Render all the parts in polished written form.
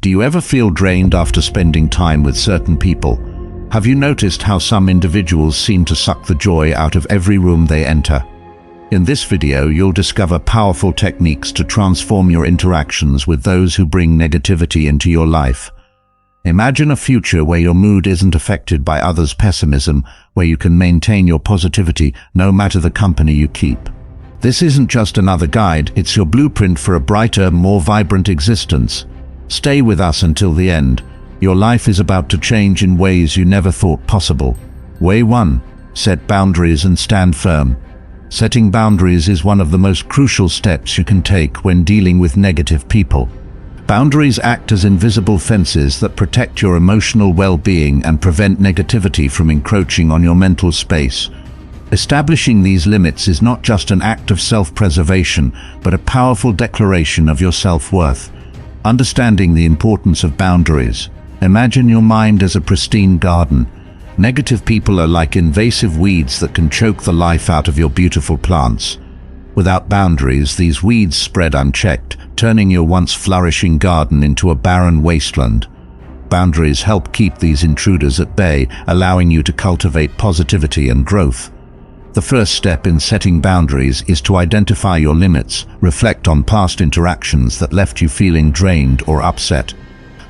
Do you ever feel drained after spending time with certain people? Have you noticed how some individuals seem to suck the joy out of every room they enter? In this video, you'll discover powerful techniques to transform your interactions with those who bring negativity into your life. Imagine a future where your mood isn't affected by others' pessimism, where you can maintain your positivity no matter the company you keep. This isn't just another guide, it's your blueprint for a brighter, more vibrant existence. Stay with us until the end. Your life is about to change in ways you never thought possible. Way 1. Set boundaries and stand firm. Setting boundaries is one of the most crucial steps you can take when dealing with negative people. Boundaries act as invisible fences that protect your emotional well-being and prevent negativity from encroaching on your mental space. Establishing these limits is not just an act of self-preservation, but a powerful declaration of your self-worth. Understanding the importance of boundaries. Imagine your mind as a pristine garden. Negative people are like invasive weeds that can choke the life out of your beautiful plants. Without boundaries, these weeds spread unchecked, turning your once flourishing garden into a barren wasteland. Boundaries help keep these intruders at bay, allowing you to cultivate positivity and growth. The first step in setting boundaries is to identify your limits. Reflect on past interactions that left you feeling drained or upset.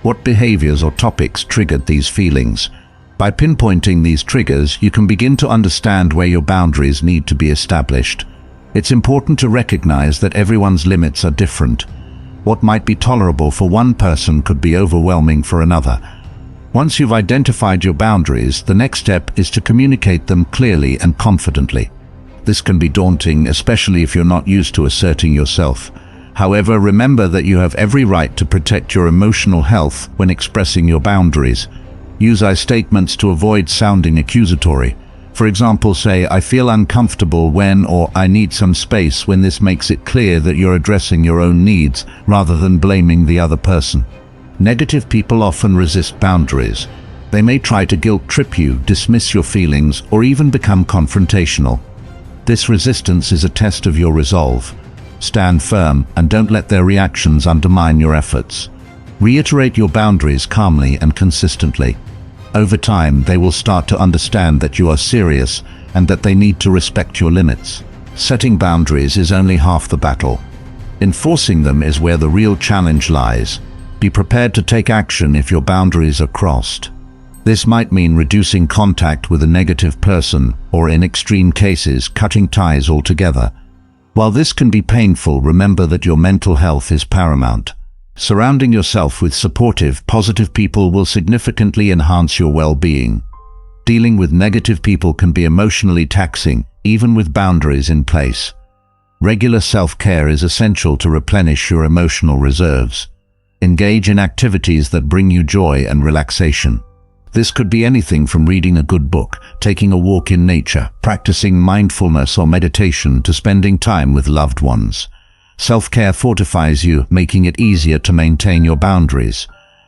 What behaviors or topics triggered these feelings? By pinpointing these triggers, you can begin to understand where your boundaries need to be established. It's important to recognize that everyone's limits are different. What might be tolerable for one person could be overwhelming for another. Once you've identified your boundaries, the next step is to communicate them clearly and confidently. This can be daunting, especially if you're not used to asserting yourself. However, remember that you have every right to protect your emotional health when expressing your boundaries. Use I statements to avoid sounding accusatory. For example, say, "I feel uncomfortable when," or "I need some space," when this makes it clear that you're addressing your own needs rather than blaming the other person. Negative people often resist boundaries. They may try to guilt-trip you, dismiss your feelings, or even become confrontational. This resistance is a test of your resolve. Stand firm and don't let their reactions undermine your efforts. Reiterate your boundaries calmly and consistently. Over time, they will start to understand that you are serious and that they need to respect your limits. Setting boundaries is only half the battle. Enforcing them is where the real challenge lies. Be prepared to take action if your boundaries are crossed. This might mean reducing contact with a negative person, or in extreme cases, cutting ties altogether. While this can be painful, remember that your mental health is paramount. Surrounding yourself with supportive, positive people will significantly enhance your well-being. Dealing with negative people can be emotionally taxing, even with boundaries in place. Regular self-care is essential to replenish your emotional reserves. Engage in activities that bring you joy and relaxation. This could be anything from reading a good book, taking a walk in nature, practicing mindfulness or meditation, to spending time with loved ones. Self-care fortifies you, making it easier to maintain your boundaries.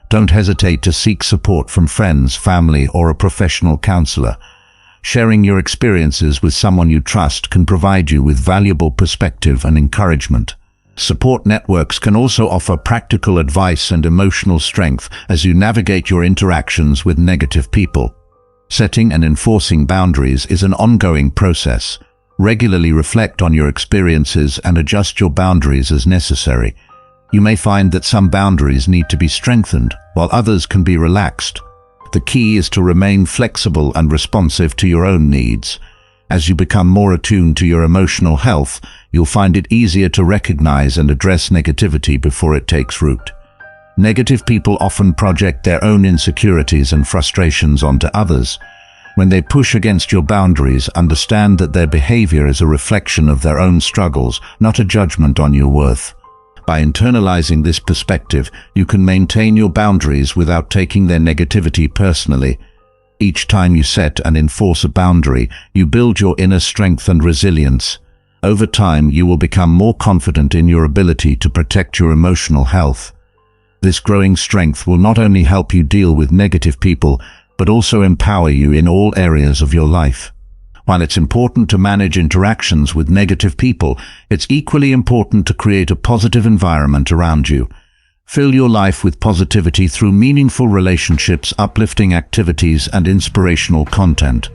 Don't hesitate to seek support from friends, family, or a professional counselor. Sharing your experiences with someone you trust can provide you with valuable perspective and encouragement. Support networks can also offer practical advice and emotional strength as you navigate your interactions with negative people. Setting and enforcing boundaries is an ongoing process. Regularly reflect on your experiences and adjust your boundaries as necessary. You may find that some boundaries need to be strengthened, while others can be relaxed. The key is to remain flexible and responsive to your own needs. As you become more attuned to your emotional health, you'll find it easier to recognize and address negativity before it takes root. Negative people often project their own insecurities and frustrations onto others. When they push against your boundaries, understand that their behavior is a reflection of their own struggles, not a judgment on your worth. By internalizing this perspective, you can maintain your boundaries without taking their negativity personally. Each time you set and enforce a boundary, you build your inner strength and resilience. Over time, you will become more confident in your ability to protect your emotional health. This growing strength will not only help you deal with negative people, but also empower you in all areas of your life. While it's important to manage interactions with negative people, it's equally important to create a positive environment around you. Fill your life with positivity through meaningful relationships, uplifting activities, and inspirational content.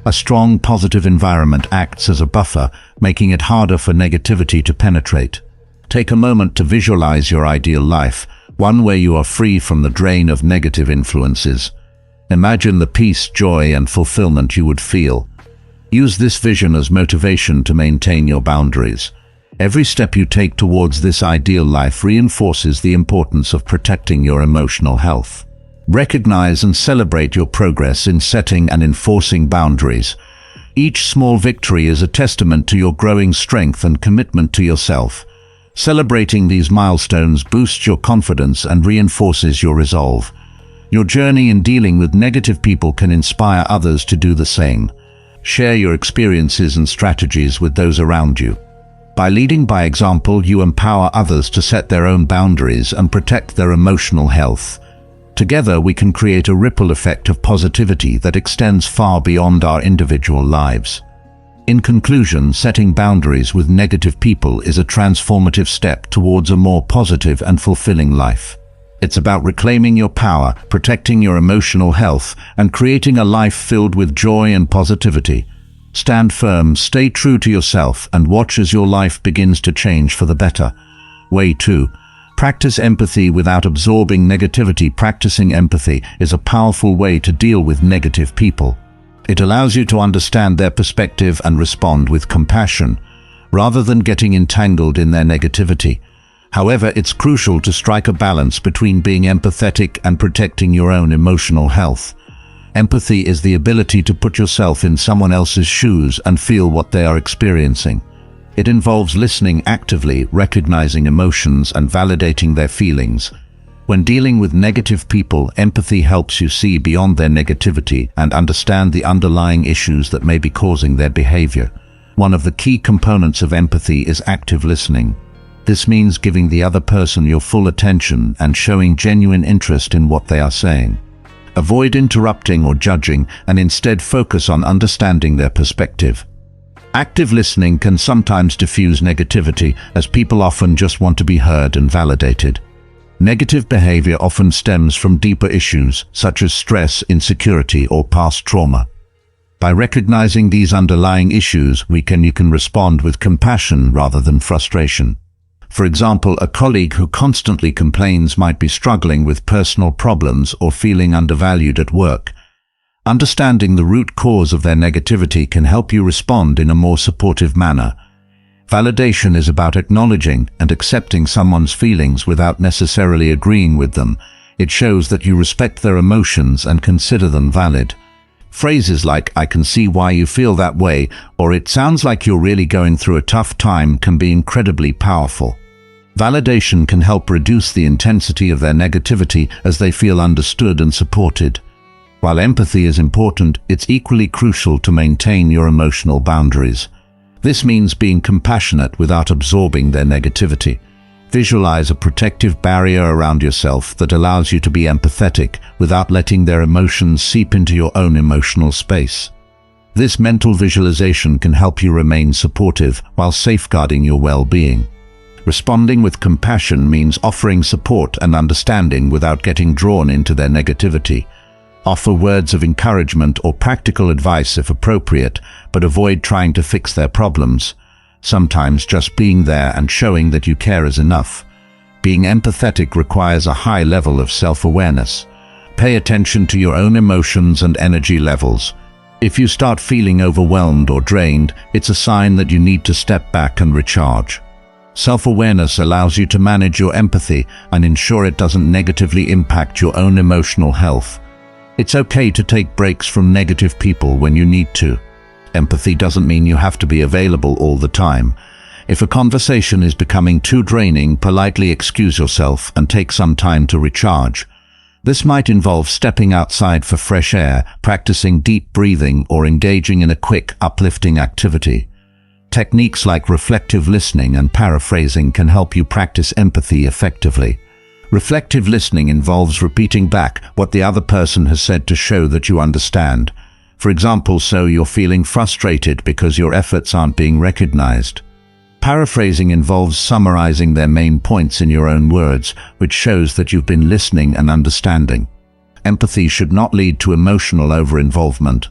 A strong, positive environment acts as a buffer, making it harder for negativity to penetrate. Take a moment to visualize your ideal life, one where you are free from the drain of negative influences. Imagine the peace, joy, and fulfillment you would feel. Use this vision as motivation to maintain your boundaries. Every step you take towards this ideal life reinforces the importance of protecting your emotional health. Recognize and celebrate your progress in setting and enforcing boundaries. Each small victory is a testament to your growing strength and commitment to yourself. Celebrating these milestones boosts your confidence and reinforces your resolve. Your journey in dealing with negative people can inspire others to do the same. Share your experiences and strategies with those around you. By leading by example, you empower others to set their own boundaries and protect their emotional health. Together, we can create a ripple effect of positivity that extends far beyond our individual lives. In conclusion, setting boundaries with negative people is a transformative step towards a more positive and fulfilling life. It's about reclaiming your power, protecting your emotional health, and creating a life filled with joy and positivity. Stand firm, stay true to yourself, and watch as your life begins to change for the better. Way 2. Practice empathy without absorbing negativity. Practicing empathy is a powerful way to deal with negative people. It allows you to understand their perspective and respond with compassion, rather than getting entangled in their negativity. However, it's crucial to strike a balance between being empathetic and protecting your own emotional health. Empathy is the ability to put yourself in someone else's shoes and feel what they are experiencing. It involves listening actively, recognizing emotions, and validating their feelings. When dealing with negative people, empathy helps you see beyond their negativity and understand the underlying issues that may be causing their behavior. One of the key components of empathy is active listening. This means giving the other person your full attention and showing genuine interest in what they are saying. Avoid interrupting or judging, and instead focus on understanding their perspective. Active listening can sometimes diffuse negativity, as people often just want to be heard and validated. Negative behavior often stems from deeper issues, such as stress, insecurity, or past trauma. By recognizing these underlying issues, you can respond with compassion rather than frustration. For example, a colleague who constantly complains might be struggling with personal problems or feeling undervalued at work. Understanding the root cause of their negativity can help you respond in a more supportive manner. Validation is about acknowledging and accepting someone's feelings without necessarily agreeing with them. It shows that you respect their emotions and consider them valid. Phrases like, "I can see why you feel that way," or "It sounds like you're really going through a tough time," can be incredibly powerful. Validation can help reduce the intensity of their negativity as they feel understood and supported. While empathy is important, it's equally crucial to maintain your emotional boundaries. This means being compassionate without absorbing their negativity. Visualize a protective barrier around yourself that allows you to be empathetic without letting their emotions seep into your own emotional space. This mental visualization can help you remain supportive while safeguarding your well-being. Responding with compassion means offering support and understanding without getting drawn into their negativity. Offer words of encouragement or practical advice if appropriate, but avoid trying to fix their problems. Sometimes just being there and showing that you care is enough. Being empathetic requires a high level of self-awareness. Pay attention to your own emotions and energy levels. If you start feeling overwhelmed or drained, it's a sign that you need to step back and recharge. Self-awareness allows you to manage your empathy and ensure it doesn't negatively impact your own emotional health. It's okay to take breaks from negative people when you need to. Empathy doesn't mean you have to be available all the time. If a conversation is becoming too draining, politely excuse yourself and take some time to recharge. This might involve stepping outside for fresh air, practicing deep breathing, or engaging in a quick, uplifting activity. Techniques like reflective listening and paraphrasing can help you practice empathy effectively. Reflective listening involves repeating back what the other person has said to show that you understand. For example, so you're feeling frustrated because your efforts aren't being recognized. Paraphrasing involves summarizing their main points in your own words, which shows that you've been listening and understanding. Empathy should not lead to emotional over-involvement.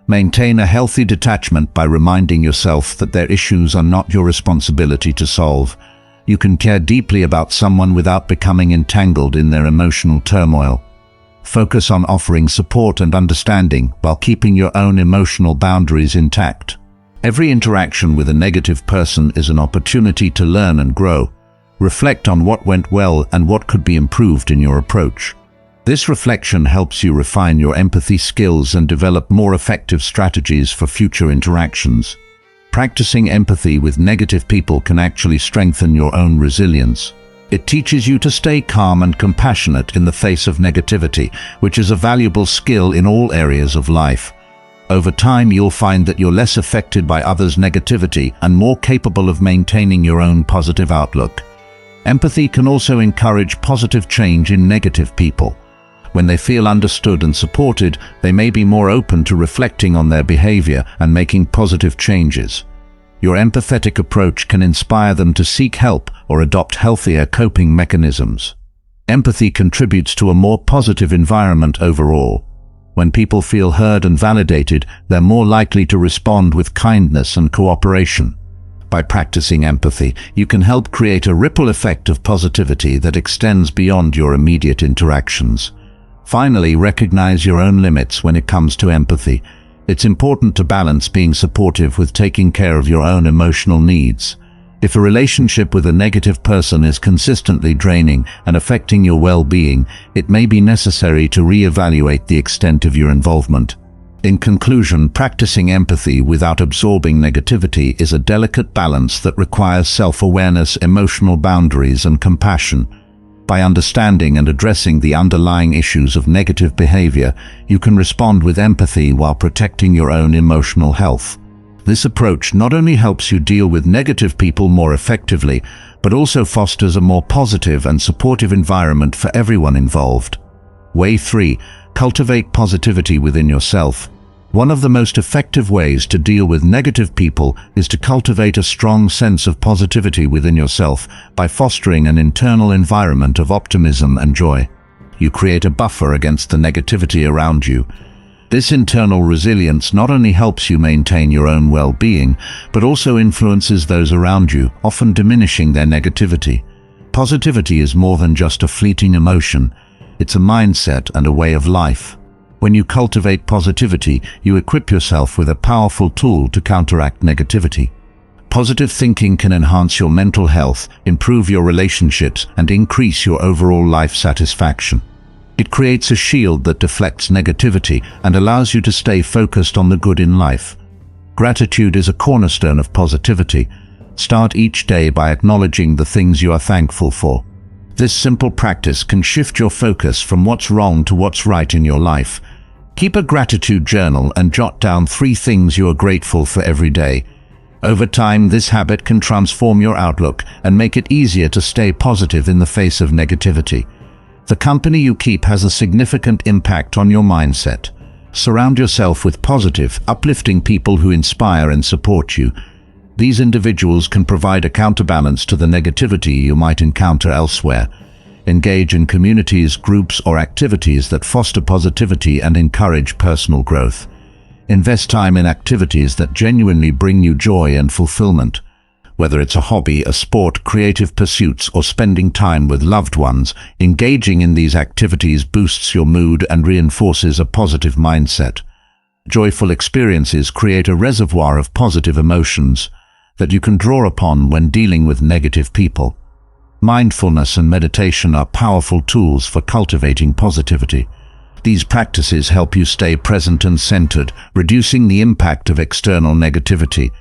Maintain a healthy detachment by reminding yourself that their issues are not your responsibility to solve. You can care deeply about someone without becoming entangled in their emotional turmoil. Focus on offering support and understanding while keeping your own emotional boundaries intact. Every interaction with a negative person is an opportunity to learn and grow. Reflect on what went well and what could be improved in your approach. This reflection helps you refine your empathy skills and develop more effective strategies for future interactions. Practicing empathy with negative people can actually strengthen your own resilience. It teaches you to stay calm and compassionate in the face of negativity, which is a valuable skill in all areas of life. Over time, you'll find that you're less affected by others' negativity and more capable of maintaining your own positive outlook. Empathy can also encourage positive change in negative people. When they feel understood and supported, they may be more open to reflecting on their behavior and making positive changes. Your empathetic approach can inspire them to seek help or adopt healthier coping mechanisms. Empathy contributes to a more positive environment overall. When people feel heard and validated, they're more likely to respond with kindness and cooperation. By practicing empathy, you can help create a ripple effect of positivity that extends beyond your immediate interactions. Finally, recognize your own limits when it comes to empathy. It's important to balance being supportive with taking care of your own emotional needs. If a relationship with a negative person is consistently draining and affecting your well-being, it may be necessary to re-evaluate the extent of your involvement. In conclusion, practicing empathy without absorbing negativity is a delicate balance that requires self-awareness, emotional boundaries, and compassion. By understanding and addressing the underlying issues of negative behavior, you can respond with empathy while protecting your own emotional health. This approach not only helps you deal with negative people more effectively, but also fosters a more positive and supportive environment for everyone involved. Way 3. Cultivate positivity within yourself. One of the most effective ways to deal with negative people is to cultivate a strong sense of positivity within yourself by fostering an internal environment of optimism and joy. You create a buffer against the negativity around you. This internal resilience not only helps you maintain your own well-being, but also influences those around you, often diminishing their negativity. Positivity is more than just a fleeting emotion. It's a mindset and a way of life. When you cultivate positivity, you equip yourself with a powerful tool to counteract negativity. Positive thinking can enhance your mental health, improve your relationships, and increase your overall life satisfaction. It creates a shield that deflects negativity and allows you to stay focused on the good in life. Gratitude is a cornerstone of positivity. Start each day by acknowledging the things you are thankful for. This simple practice can shift your focus from what's wrong to what's right in your life. Keep a gratitude journal and jot down 3 things you are grateful for every day. Over time, this habit can transform your outlook and make it easier to stay positive in the face of negativity. The company you keep has a significant impact on your mindset. Surround yourself with positive, uplifting people who inspire and support you. These individuals can provide a counterbalance to the negativity you might encounter elsewhere. Engage in communities, groups, or activities that foster positivity and encourage personal growth. Invest time in activities that genuinely bring you joy and fulfillment. Whether it's a hobby, a sport, creative pursuits, or spending time with loved ones, engaging in these activities boosts your mood and reinforces a positive mindset. Joyful experiences create a reservoir of positive emotions that you can draw upon when dealing with negative people. Mindfulness and meditation are powerful tools for cultivating positivity. These practices help you stay present and centered, reducing the impact of external negativity.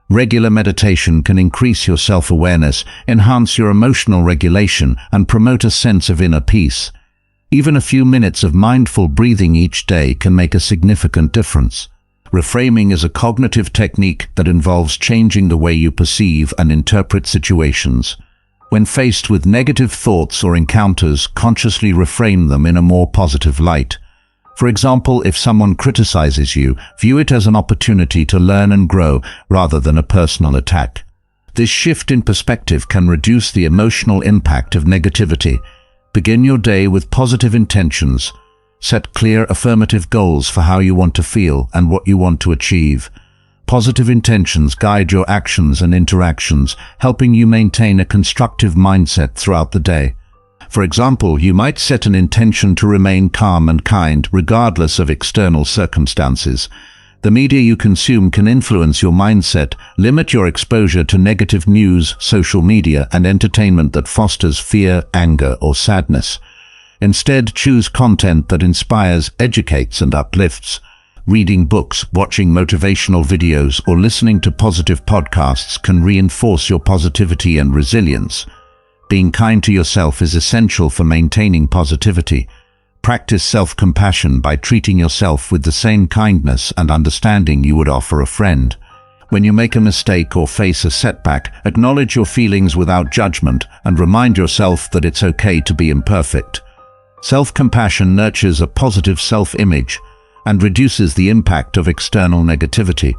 Regular meditation can increase your self-awareness, enhance your emotional regulation, and promote a sense of inner peace. Even a few minutes of mindful breathing each day can make a significant difference. Reframing is a cognitive technique that involves changing the way you perceive and interpret situations. When faced with negative thoughts or encounters, consciously reframe them in a more positive light. For example, if someone criticizes you, view it as an opportunity to learn and grow rather than a personal attack. This shift in perspective can reduce the emotional impact of negativity. Begin your day with positive intentions. Set clear affirmative goals for how you want to feel and what you want to achieve. Positive intentions guide your actions and interactions, helping you maintain a constructive mindset throughout the day. For example, you might set an intention to remain calm and kind, regardless of external circumstances. The media you consume can influence your mindset. Limit your exposure to negative news, social media, and entertainment that fosters fear, anger, or sadness. Instead, choose content that inspires, educates, and uplifts. Reading books, watching motivational videos, or listening to positive podcasts can reinforce your positivity and resilience. Being kind to yourself is essential for maintaining positivity. Practice self-compassion by treating yourself with the same kindness and understanding you would offer a friend. When you make a mistake or face a setback, acknowledge your feelings without judgment and remind yourself that it's okay to be imperfect. Self-compassion nurtures a positive self-image and reduces the impact of external negativity.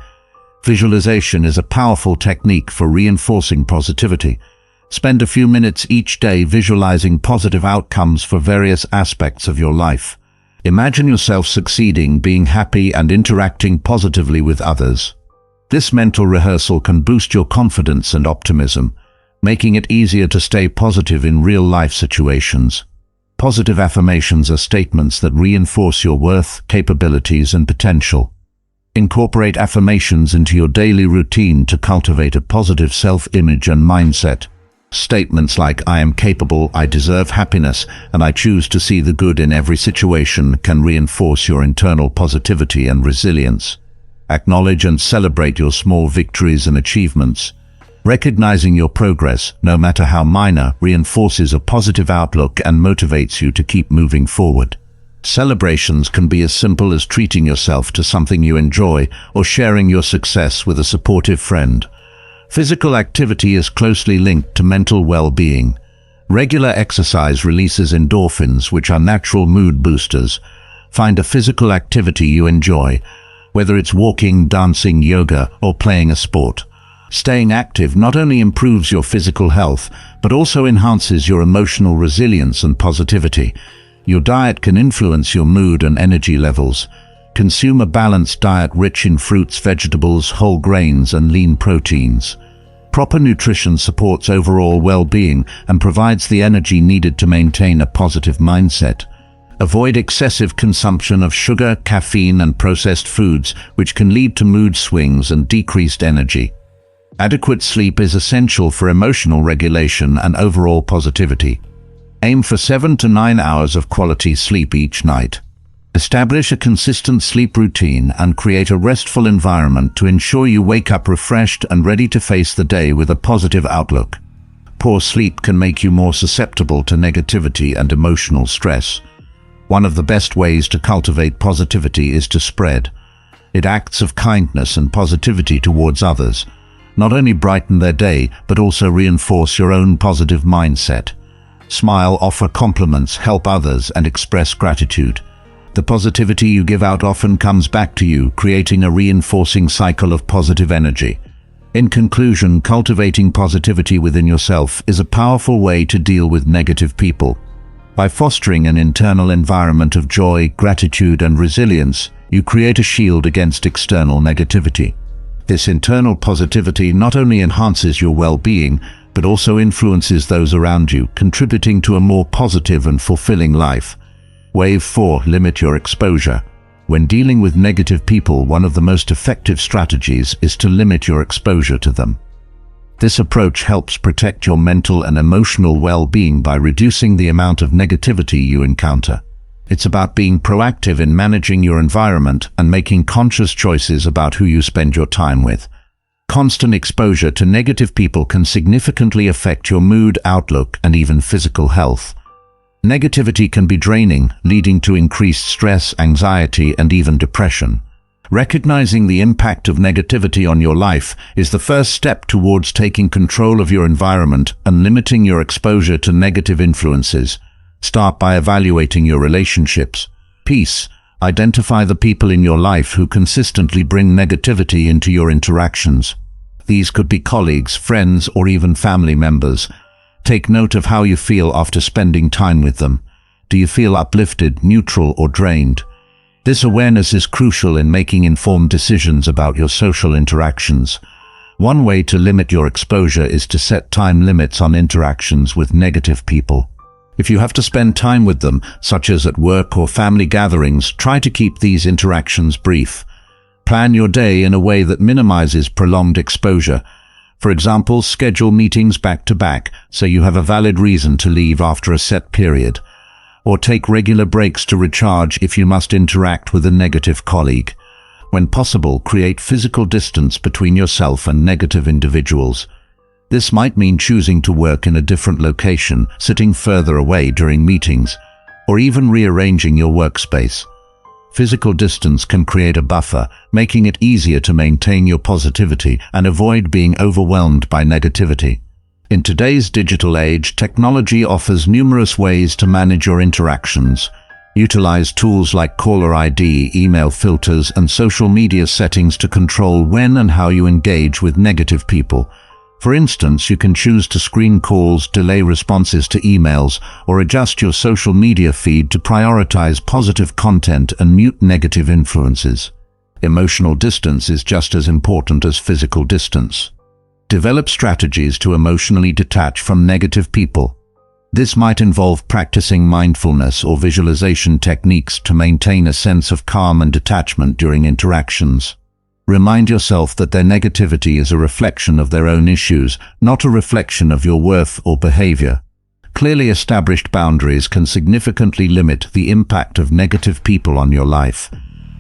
Visualization is a powerful technique for reinforcing positivity. Spend a few minutes each day visualizing positive outcomes for various aspects of your life. Imagine yourself succeeding, being happy, and interacting positively with others. This mental rehearsal can boost your confidence and optimism, making it easier to stay positive in real-life situations. Positive affirmations are statements that reinforce your worth, capabilities, and potential. Incorporate affirmations into your daily routine to cultivate a positive self-image and mindset. Statements like "I am capable," "I deserve happiness," and "I choose to see the good in every situation" can reinforce your internal positivity and resilience. Acknowledge and celebrate your small victories and achievements. Recognizing your progress, no matter how minor, reinforces a positive outlook and motivates you to keep moving forward. Celebrations can be as simple as treating yourself to something you enjoy or sharing your success with a supportive friend. Physical activity is closely linked to mental well-being. Regular exercise releases endorphins, which are natural mood boosters. Find a physical activity you enjoy, whether it's walking, dancing, yoga, or playing a sport. Staying active not only improves your physical health, but also enhances your emotional resilience and positivity. Your diet can influence your mood and energy levels. Consume a balanced diet rich in fruits, vegetables, whole grains, and lean proteins. Proper nutrition supports overall well-being and provides the energy needed to maintain a positive mindset. Avoid excessive consumption of sugar, caffeine, and processed foods, which can lead to mood swings and decreased energy. Adequate sleep is essential for emotional regulation and overall positivity. Aim for 7 to 9 hours of quality sleep each night. Establish a consistent sleep routine and create a restful environment to ensure you wake up refreshed and ready to face the day with a positive outlook. Poor sleep can make you more susceptible to negativity and emotional stress. One of the best ways to cultivate positivity is to spread it. Acts of kindness and positivity towards others not only brighten their day, but also reinforce your own positive mindset. Smile, offer compliments, help others, and express gratitude. The positivity you give out often comes back to you, creating a reinforcing cycle of positive energy. In conclusion, cultivating positivity within yourself is a powerful way to deal with negative people. By fostering an internal environment of joy, gratitude, and resilience, you create a shield against external negativity. This internal positivity not only enhances your well-being, but also influences those around you, contributing to a more positive and fulfilling life. Wave 4. Limit your exposure. When dealing with negative people, one of the most effective strategies is to limit your exposure to them. This approach helps protect your mental and emotional well-being by reducing the amount of negativity you encounter. It's about being proactive in managing your environment and making conscious choices about who you spend your time with. Constant exposure to negative people can significantly affect your mood, outlook, and even physical health. Negativity can be draining, leading to increased stress, anxiety, and even depression. Recognizing the impact of negativity on your life is the first step towards taking control of your environment and limiting your exposure to negative influences. Start by evaluating your relationships. Peace. Identify the people in your life who consistently bring negativity into your interactions. These could be colleagues, friends, or even family members. Take note of how you feel after spending time with them. Do you feel uplifted, neutral, or drained? This awareness is crucial in making informed decisions about your social interactions. One way to limit your exposure is to set time limits on interactions with negative people. If you have to spend time with them, such as at work or family gatherings, try to keep these interactions brief. Plan your day in a way that minimizes prolonged exposure. For example, schedule meetings back-to-back so you have a valid reason to leave after a set period. Or take regular breaks to recharge if you must interact with a negative colleague. When possible, create physical distance between yourself and negative individuals. This might mean choosing to work in a different location, sitting further away during meetings, or even rearranging your workspace. Physical distance can create a buffer, making it easier to maintain your positivity and avoid being overwhelmed by negativity. In today's digital age, technology offers numerous ways to manage your interactions. Utilize tools like caller ID, email filters, and social media settings to control when and how you engage with negative people. For instance, you can choose to screen calls, delay responses to emails, or adjust your social media feed to prioritize positive content and mute negative influences. Emotional distance is just as important as physical distance. Develop strategies to emotionally detach from negative people. This might involve practicing mindfulness or visualization techniques to maintain a sense of calm and detachment during interactions. Remind yourself that their negativity is a reflection of their own issues, not a reflection of your worth or behavior. Clearly established boundaries can significantly limit the impact of negative people on your life.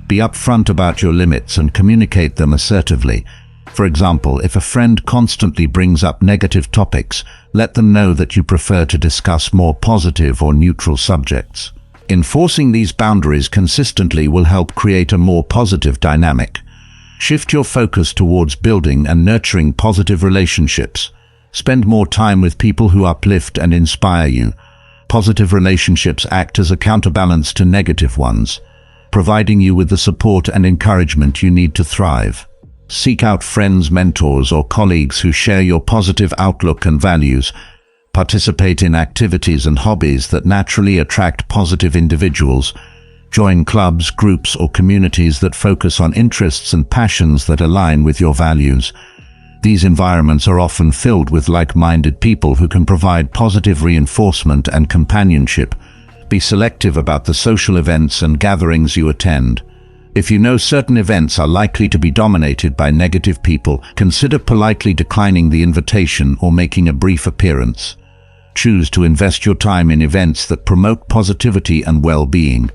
Be upfront about your limits and communicate them assertively. For example, if a friend constantly brings up negative topics, let them know that you prefer to discuss more positive or neutral subjects. Enforcing these boundaries consistently will help create a more positive dynamic. Shift your focus towards building and nurturing positive relationships. Spend more time with people who uplift and inspire you. Positive relationships act as a counterbalance to negative ones, providing you with the support and encouragement you need to thrive. Seek out friends, mentors, or colleagues who share your positive outlook and values. Participate in activities and hobbies that naturally attract positive individuals. Join clubs, groups, or communities that focus on interests and passions that align with your values. These environments are often filled with like-minded people who can provide positive reinforcement and companionship. Be selective about the social events and gatherings you attend. If you know certain events are likely to be dominated by negative people, consider politely declining the invitation or making a brief appearance. Choose to invest your time in events that promote positivity and well-being.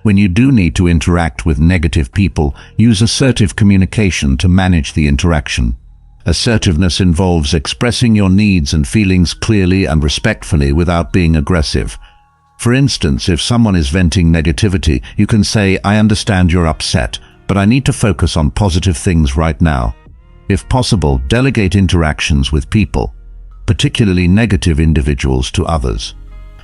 When you do need to interact with negative people, use assertive communication to manage the interaction. Assertiveness involves expressing your needs and feelings clearly and respectfully without being aggressive. For instance, if someone is venting negativity, you can say, "I understand you're upset, but I need to focus on positive things right now." If possible, delegate interactions with people, particularly negative individuals, to others.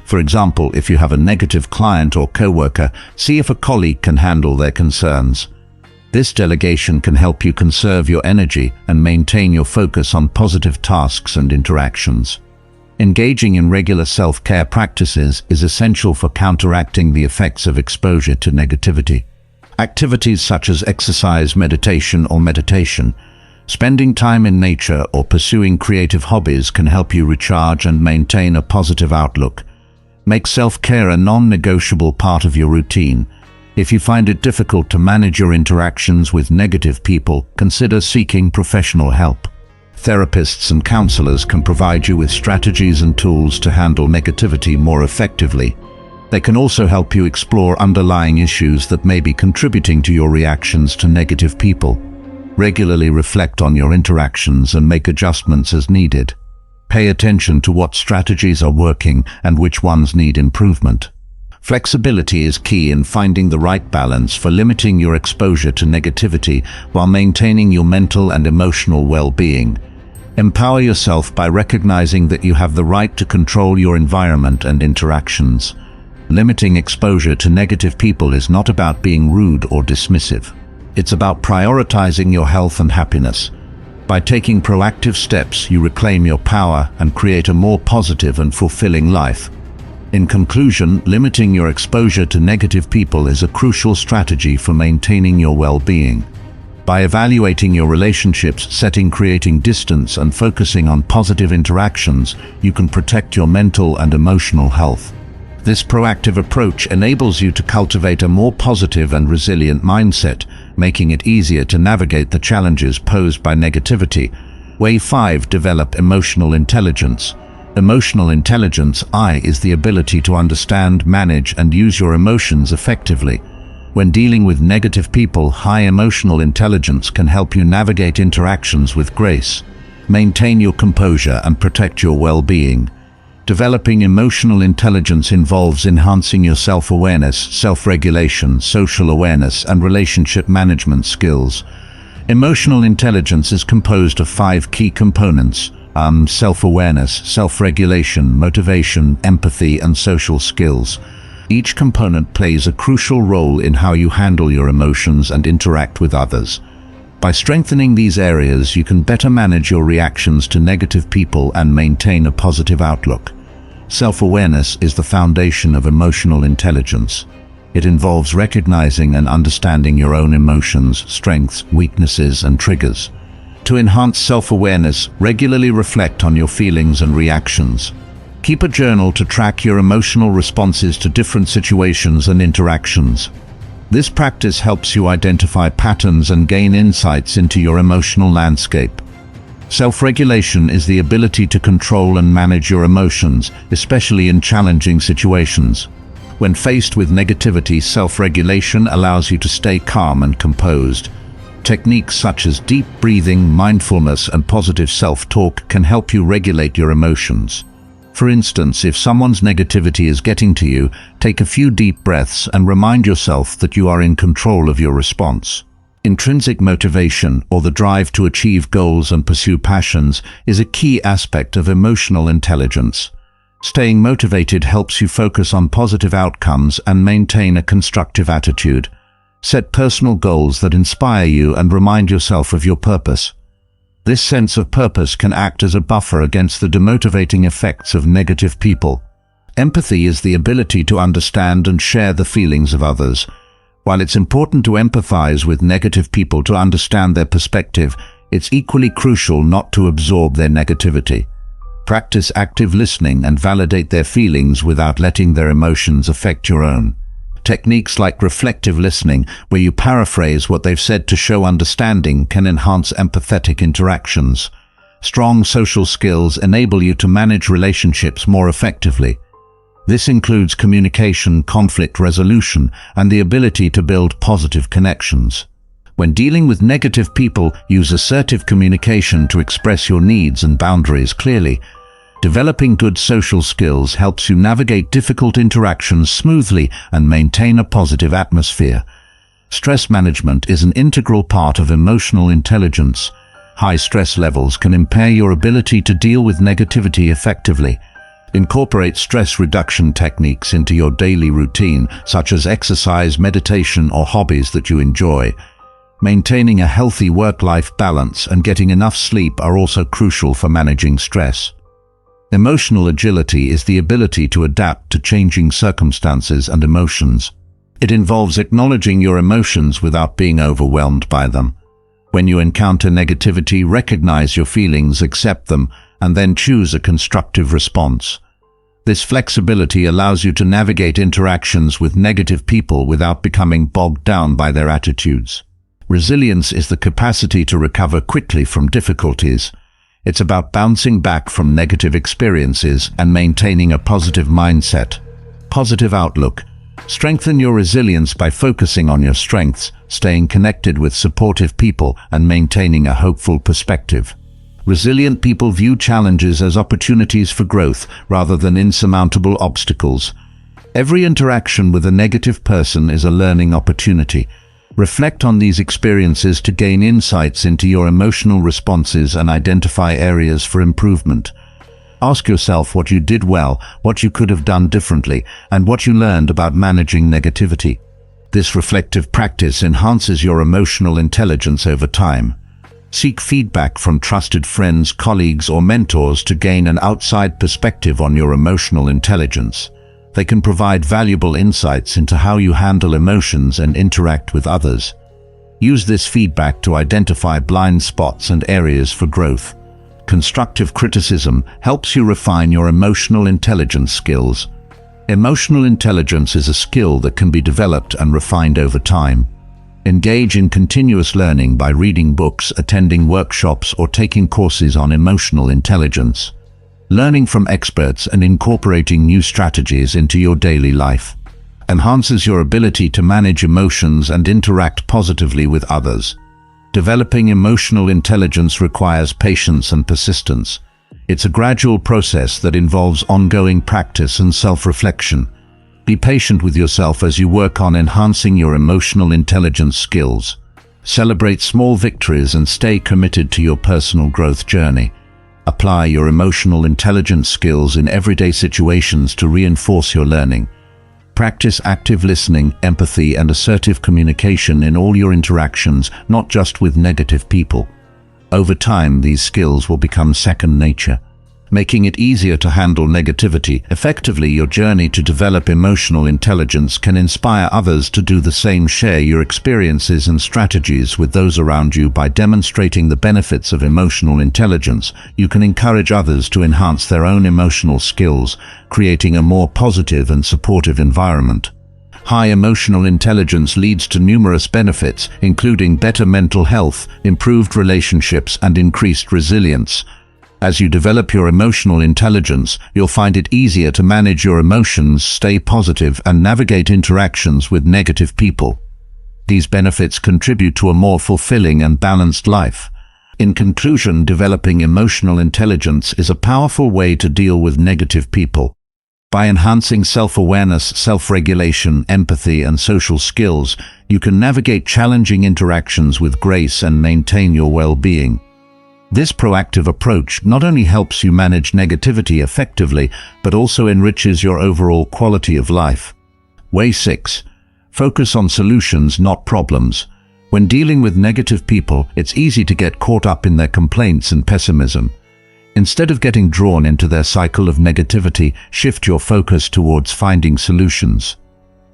For example, if you have a negative client or coworker, see if a colleague can handle their concerns. This delegation can help you conserve your energy and maintain your focus on positive tasks and interactions. Engaging in regular self-care practices is essential for counteracting the effects of exposure to negativity. Activities such as exercise, meditation, spending time in nature, or pursuing creative hobbies can help you recharge and maintain a positive outlook. Make self-care a non-negotiable part of your routine. If you find it difficult to manage your interactions with negative people, consider seeking professional help. Therapists and counselors can provide you with strategies and tools to handle negativity more effectively. They can also help you explore underlying issues that may be contributing to your reactions to negative people. Regularly reflect on your interactions and make adjustments as needed. Pay attention to what strategies are working and which ones need improvement. Flexibility is key in finding the right balance for limiting your exposure to negativity while maintaining your mental and emotional well-being. Empower yourself by recognizing that you have the right to control your environment and interactions. Limiting exposure to negative people is not about being rude or dismissive. It's about prioritizing your health and happiness. By taking proactive steps, you reclaim your power and create a more positive and fulfilling life. In conclusion, limiting your exposure to negative people is a crucial strategy for maintaining your well-being. By evaluating your relationships, creating distance, and focusing on positive interactions, you can protect your mental and emotional health. This proactive approach enables you to cultivate a more positive and resilient mindset, making it easier to navigate the challenges posed by negativity. Way 5. Develop emotional intelligence. Emotional intelligence, is the ability to understand, manage, and use your emotions effectively. When dealing with negative people, high emotional intelligence can help you navigate interactions with grace, maintain your composure, and protect your well-being. Developing emotional intelligence involves enhancing your self-awareness, self-regulation, social awareness, and relationship management skills. Emotional intelligence is composed of 5 key components: self-awareness, self-regulation, motivation, empathy, and social skills. Each component plays a crucial role in how you handle your emotions and interact with others. By strengthening these areas, you can better manage your reactions to negative people and maintain a positive outlook. Self-awareness is the foundation of emotional intelligence. It involves recognizing and understanding your own emotions, strengths, weaknesses, and triggers. To enhance self-awareness, regularly reflect on your feelings and reactions. Keep a journal to track your emotional responses to different situations and interactions. This practice helps you identify patterns and gain insights into your emotional landscape. Self-regulation is the ability to control and manage your emotions, especially in challenging situations. When faced with negativity, self-regulation allows you to stay calm and composed. Techniques such as deep breathing, mindfulness, and positive self-talk can help you regulate your emotions. For instance, if someone's negativity is getting to you, take a few deep breaths and remind yourself that you are in control of your response. Intrinsic motivation, or the drive to achieve goals and pursue passions, is a key aspect of emotional intelligence. Staying motivated helps you focus on positive outcomes and maintain a constructive attitude. Set personal goals that inspire you and remind yourself of your purpose. This sense of purpose can act as a buffer against the demotivating effects of negative people. Empathy is the ability to understand and share the feelings of others. While it's important to empathize with negative people to understand their perspective, it's equally crucial not to absorb their negativity. Practice active listening and validate their feelings without letting their emotions affect your own. Techniques like reflective listening, where you paraphrase what they've said to show understanding, can enhance empathetic interactions. Strong social skills enable you to manage relationships more effectively. This includes communication, conflict resolution, and the ability to build positive connections. When dealing with negative people, use assertive communication to express your needs and boundaries clearly. Developing good social skills helps you navigate difficult interactions smoothly and maintain a positive atmosphere. Stress management is an integral part of emotional intelligence. High stress levels can impair your ability to deal with negativity effectively. Incorporate stress reduction techniques into your daily routine, such as exercise, meditation, or hobbies that you enjoy. Maintaining a healthy work-life balance and getting enough sleep are also crucial for managing stress. Emotional agility is the ability to adapt to changing circumstances and emotions. It involves acknowledging your emotions without being overwhelmed by them. When you encounter negativity, recognize your feelings, accept them, and then choose a constructive response. This flexibility allows you to navigate interactions with negative people without becoming bogged down by their attitudes. Resilience is the capacity to recover quickly from difficulties. It's about bouncing back from negative experiences and maintaining a positive mindset. Positive outlook. Strengthen your resilience by focusing on your strengths, staying connected with supportive people, and maintaining a hopeful perspective. Resilient people view challenges as opportunities for growth rather than insurmountable obstacles. Every interaction with a negative person is a learning opportunity. Reflect on these experiences to gain insights into your emotional responses and identify areas for improvement. Ask yourself what you did well, what you could have done differently, and what you learned about managing negativity. This reflective practice enhances your emotional intelligence over time. Seek feedback from trusted friends, colleagues, or mentors to gain an outside perspective on your emotional intelligence. They can provide valuable insights into how you handle emotions and interact with others. Use this feedback to identify blind spots and areas for growth. Constructive criticism helps you refine your emotional intelligence skills. Emotional intelligence is a skill that can be developed and refined over time. Engage in continuous learning by reading books, attending workshops, or taking courses on emotional intelligence. Learning from experts and incorporating new strategies into your daily life enhances your ability to manage emotions and interact positively with others. Developing emotional intelligence requires patience and persistence. It's a gradual process that involves ongoing practice and self-reflection. Be patient with yourself as you work on enhancing your emotional intelligence skills. Celebrate small victories and stay committed to your personal growth journey. Apply your emotional intelligence skills in everyday situations to reinforce your learning. Practice active listening, empathy, and assertive communication in all your interactions, not just with negative people. Over time, these skills will become second nature, making it easier to handle negativity effectively. Your journey to develop emotional intelligence can inspire others to do the same. Share your experiences and strategies with those around you. By demonstrating the benefits of emotional intelligence, you can encourage others to enhance their own emotional skills, creating a more positive and supportive environment. High emotional intelligence leads to numerous benefits, including better mental health, improved relationships, and increased resilience. As you develop your emotional intelligence, you'll find it easier to manage your emotions, stay positive, and navigate interactions with negative people. These benefits contribute to a more fulfilling and balanced life. In conclusion, developing emotional intelligence is a powerful way to deal with negative people. By enhancing self-awareness, self-regulation, empathy, and social skills, you can navigate challenging interactions with grace and maintain your well-being. This proactive approach not only helps you manage negativity effectively, but also enriches your overall quality of life. Way 6. Focus on solutions, not problems. When dealing with negative people, it's easy to get caught up in their complaints and pessimism. Instead of getting drawn into their cycle of negativity, shift your focus towards finding solutions.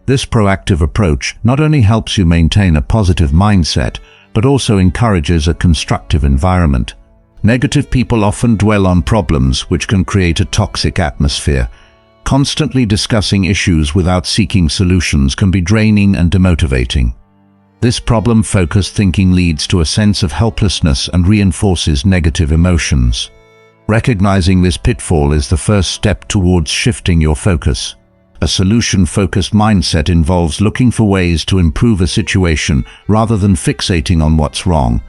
This proactive approach not only helps you maintain a positive mindset, but also encourages a constructive environment. Negative people often dwell on problems, which can create a toxic atmosphere. Constantly discussing issues without seeking solutions can be draining and demotivating. This problem-focused thinking leads to a sense of helplessness and reinforces negative emotions. Recognizing this pitfall is the first step towards shifting your focus. A solution-focused mindset involves looking for ways to improve a situation rather than fixating on what's wrong.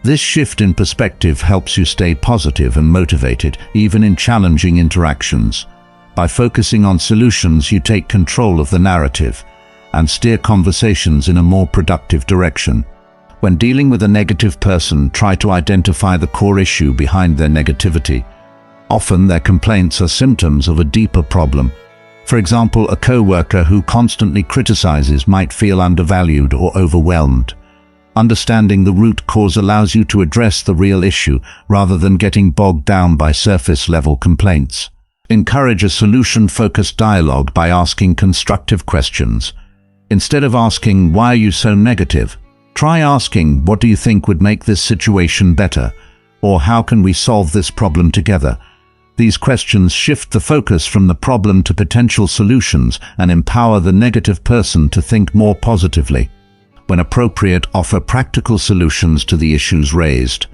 This shift in perspective helps you stay positive and motivated, even in challenging interactions. By focusing on solutions, you take control of the narrative and steer conversations in a more productive direction. When dealing with a negative person, try to identify the core issue behind their negativity. Often, their complaints are symptoms of a deeper problem. For example, a co-worker who constantly criticizes might feel undervalued or overwhelmed. Understanding the root cause allows you to address the real issue rather than getting bogged down by surface-level complaints. Encourage a solution-focused dialogue by asking constructive questions. Instead of asking, "Why are you so negative?" try asking, "What do you think would make this situation better?" or "How can we solve this problem together?" These questions shift the focus from the problem to potential solutions and empower the negative person to think more positively. When appropriate, offer practical solutions to the issues raised.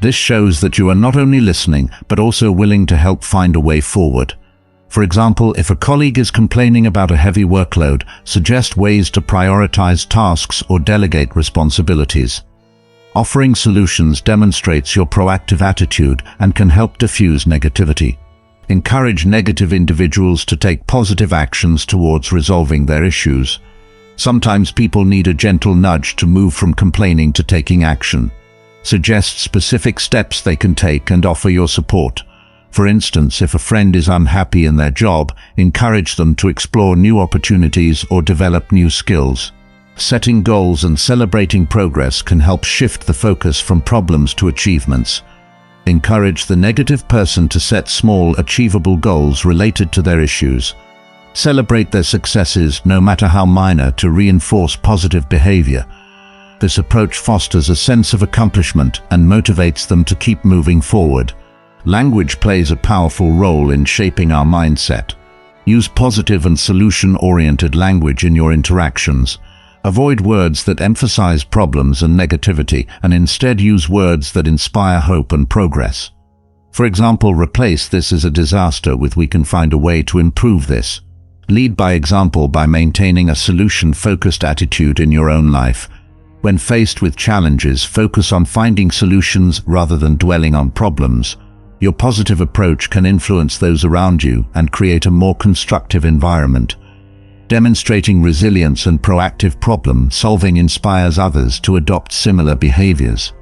This shows that you are not only listening, but also willing to help find a way forward. For example, if a colleague is complaining about a heavy workload, suggest ways to prioritize tasks or delegate responsibilities. Offering solutions demonstrates your proactive attitude and can help diffuse negativity. Encourage negative individuals to take positive actions towards resolving their issues. Sometimes people need a gentle nudge to move from complaining to taking action. Suggest specific steps they can take and offer your support. For instance, if a friend is unhappy in their job, encourage them to explore new opportunities or develop new skills. Setting goals and celebrating progress can help shift the focus from problems to achievements. Encourage the negative person to set small, achievable goals related to their issues. Celebrate their successes, no matter how minor, to reinforce positive behavior. This approach fosters a sense of accomplishment and motivates them to keep moving forward. Language plays a powerful role in shaping our mindset. Use positive and solution-oriented language in your interactions. Avoid words that emphasize problems and negativity, and instead use words that inspire hope and progress. For example, replace "this is a disaster" with "we can find a way to improve this." Lead by example by maintaining a solution-focused attitude in your own life. When faced with challenges, focus on finding solutions rather than dwelling on problems. Your positive approach can influence those around you and create a more constructive environment. Demonstrating resilience and proactive problem-solving inspires others to adopt similar behaviors.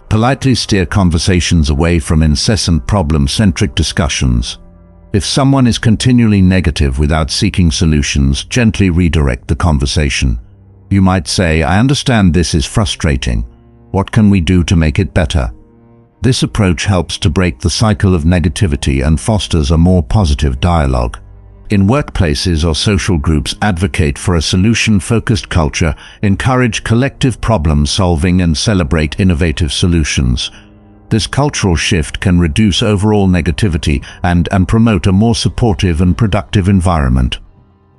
Politely steer conversations away from incessant problem-centric discussions. If someone is continually negative without seeking solutions, gently redirect the conversation. You might say, "I understand this is frustrating. What can we do to make it better?" This approach helps to break the cycle of negativity and fosters a more positive dialogue. In workplaces or social groups, advocate for a solution-focused culture, encourage collective problem-solving, and celebrate innovative solutions. This cultural shift can reduce overall negativity and promote a more supportive and productive environment.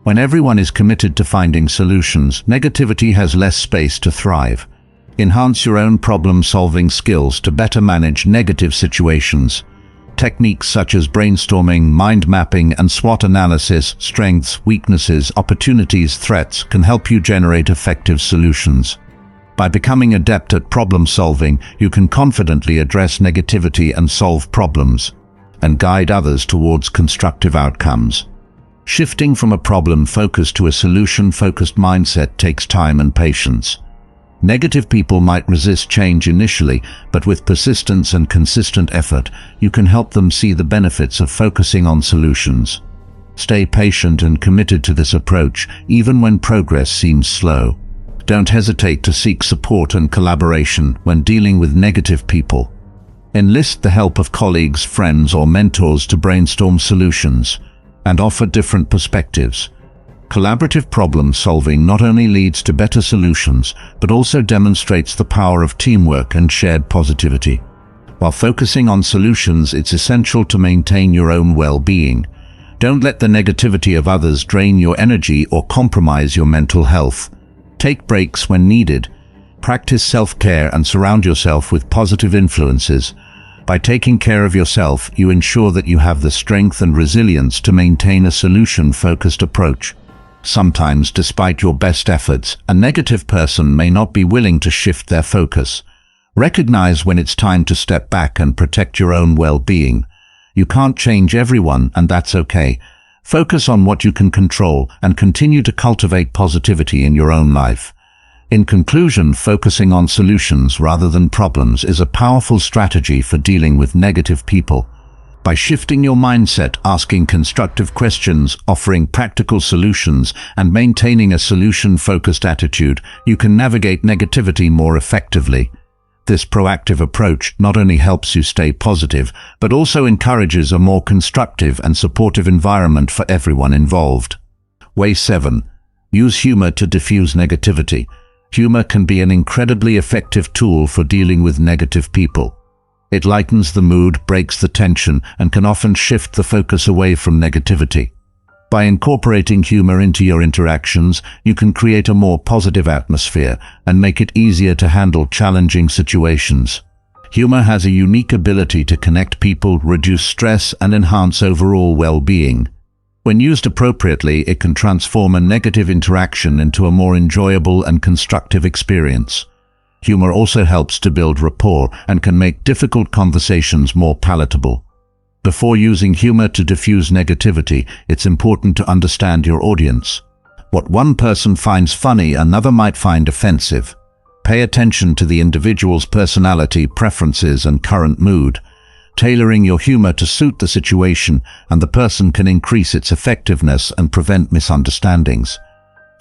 When everyone is committed to finding solutions, negativity has less space to thrive. Enhance your own problem-solving skills to better manage negative situations. Techniques such as brainstorming, mind mapping, and SWOT analysis, strengths, weaknesses, opportunities, threats, can help you generate effective solutions. By becoming adept at problem-solving, you can confidently address negativity and solve problems, and guide others towards constructive outcomes. Shifting from a problem-focused to a solution-focused mindset takes time and patience. Negative people might resist change initially, but with persistence and consistent effort, you can help them see the benefits of focusing on solutions. Stay patient and committed to this approach, even when progress seems slow. Don't hesitate to seek support and collaboration when dealing with negative people. Enlist the help of colleagues, friends, or mentors to brainstorm solutions and offer different perspectives. Collaborative problem-solving not only leads to better solutions, but also demonstrates the power of teamwork and shared positivity. While focusing on solutions, it's essential to maintain your own well-being. Don't let the negativity of others drain your energy or compromise your mental health. Take breaks when needed. Practice self-care and surround yourself with positive influences. By taking care of yourself, you ensure that you have the strength and resilience to maintain a solution-focused approach. Sometimes, despite your best efforts, a negative person may not be willing to shift their focus. Recognize when it's time to step back and protect your own well-being. You can't change everyone, and that's okay. Focus on what you can control and continue to cultivate positivity in your own life. In conclusion, focusing on solutions rather than problems is a powerful strategy for dealing with negative people. By shifting your mindset, asking constructive questions, offering practical solutions, and maintaining a solution-focused attitude, you can navigate negativity more effectively. This proactive approach not only helps you stay positive, but also encourages a more constructive and supportive environment for everyone involved. Way 7. Use humor to diffuse negativity. Humor can be an incredibly effective tool for dealing with negative people. It lightens the mood, breaks the tension, and can often shift the focus away from negativity. By incorporating humor into your interactions, you can create a more positive atmosphere and make it easier to handle challenging situations. Humor has a unique ability to connect people, reduce stress, and enhance overall well-being. When used appropriately, it can transform a negative interaction into a more enjoyable and constructive experience. Humor also helps to build rapport and can make difficult conversations more palatable. Before using humor to diffuse negativity, it's important to understand your audience. What one person finds funny, another might find offensive. Pay attention to the individual's personality, preferences, and current mood. Tailoring your humor to suit the situation and the person can increase its effectiveness and prevent misunderstandings.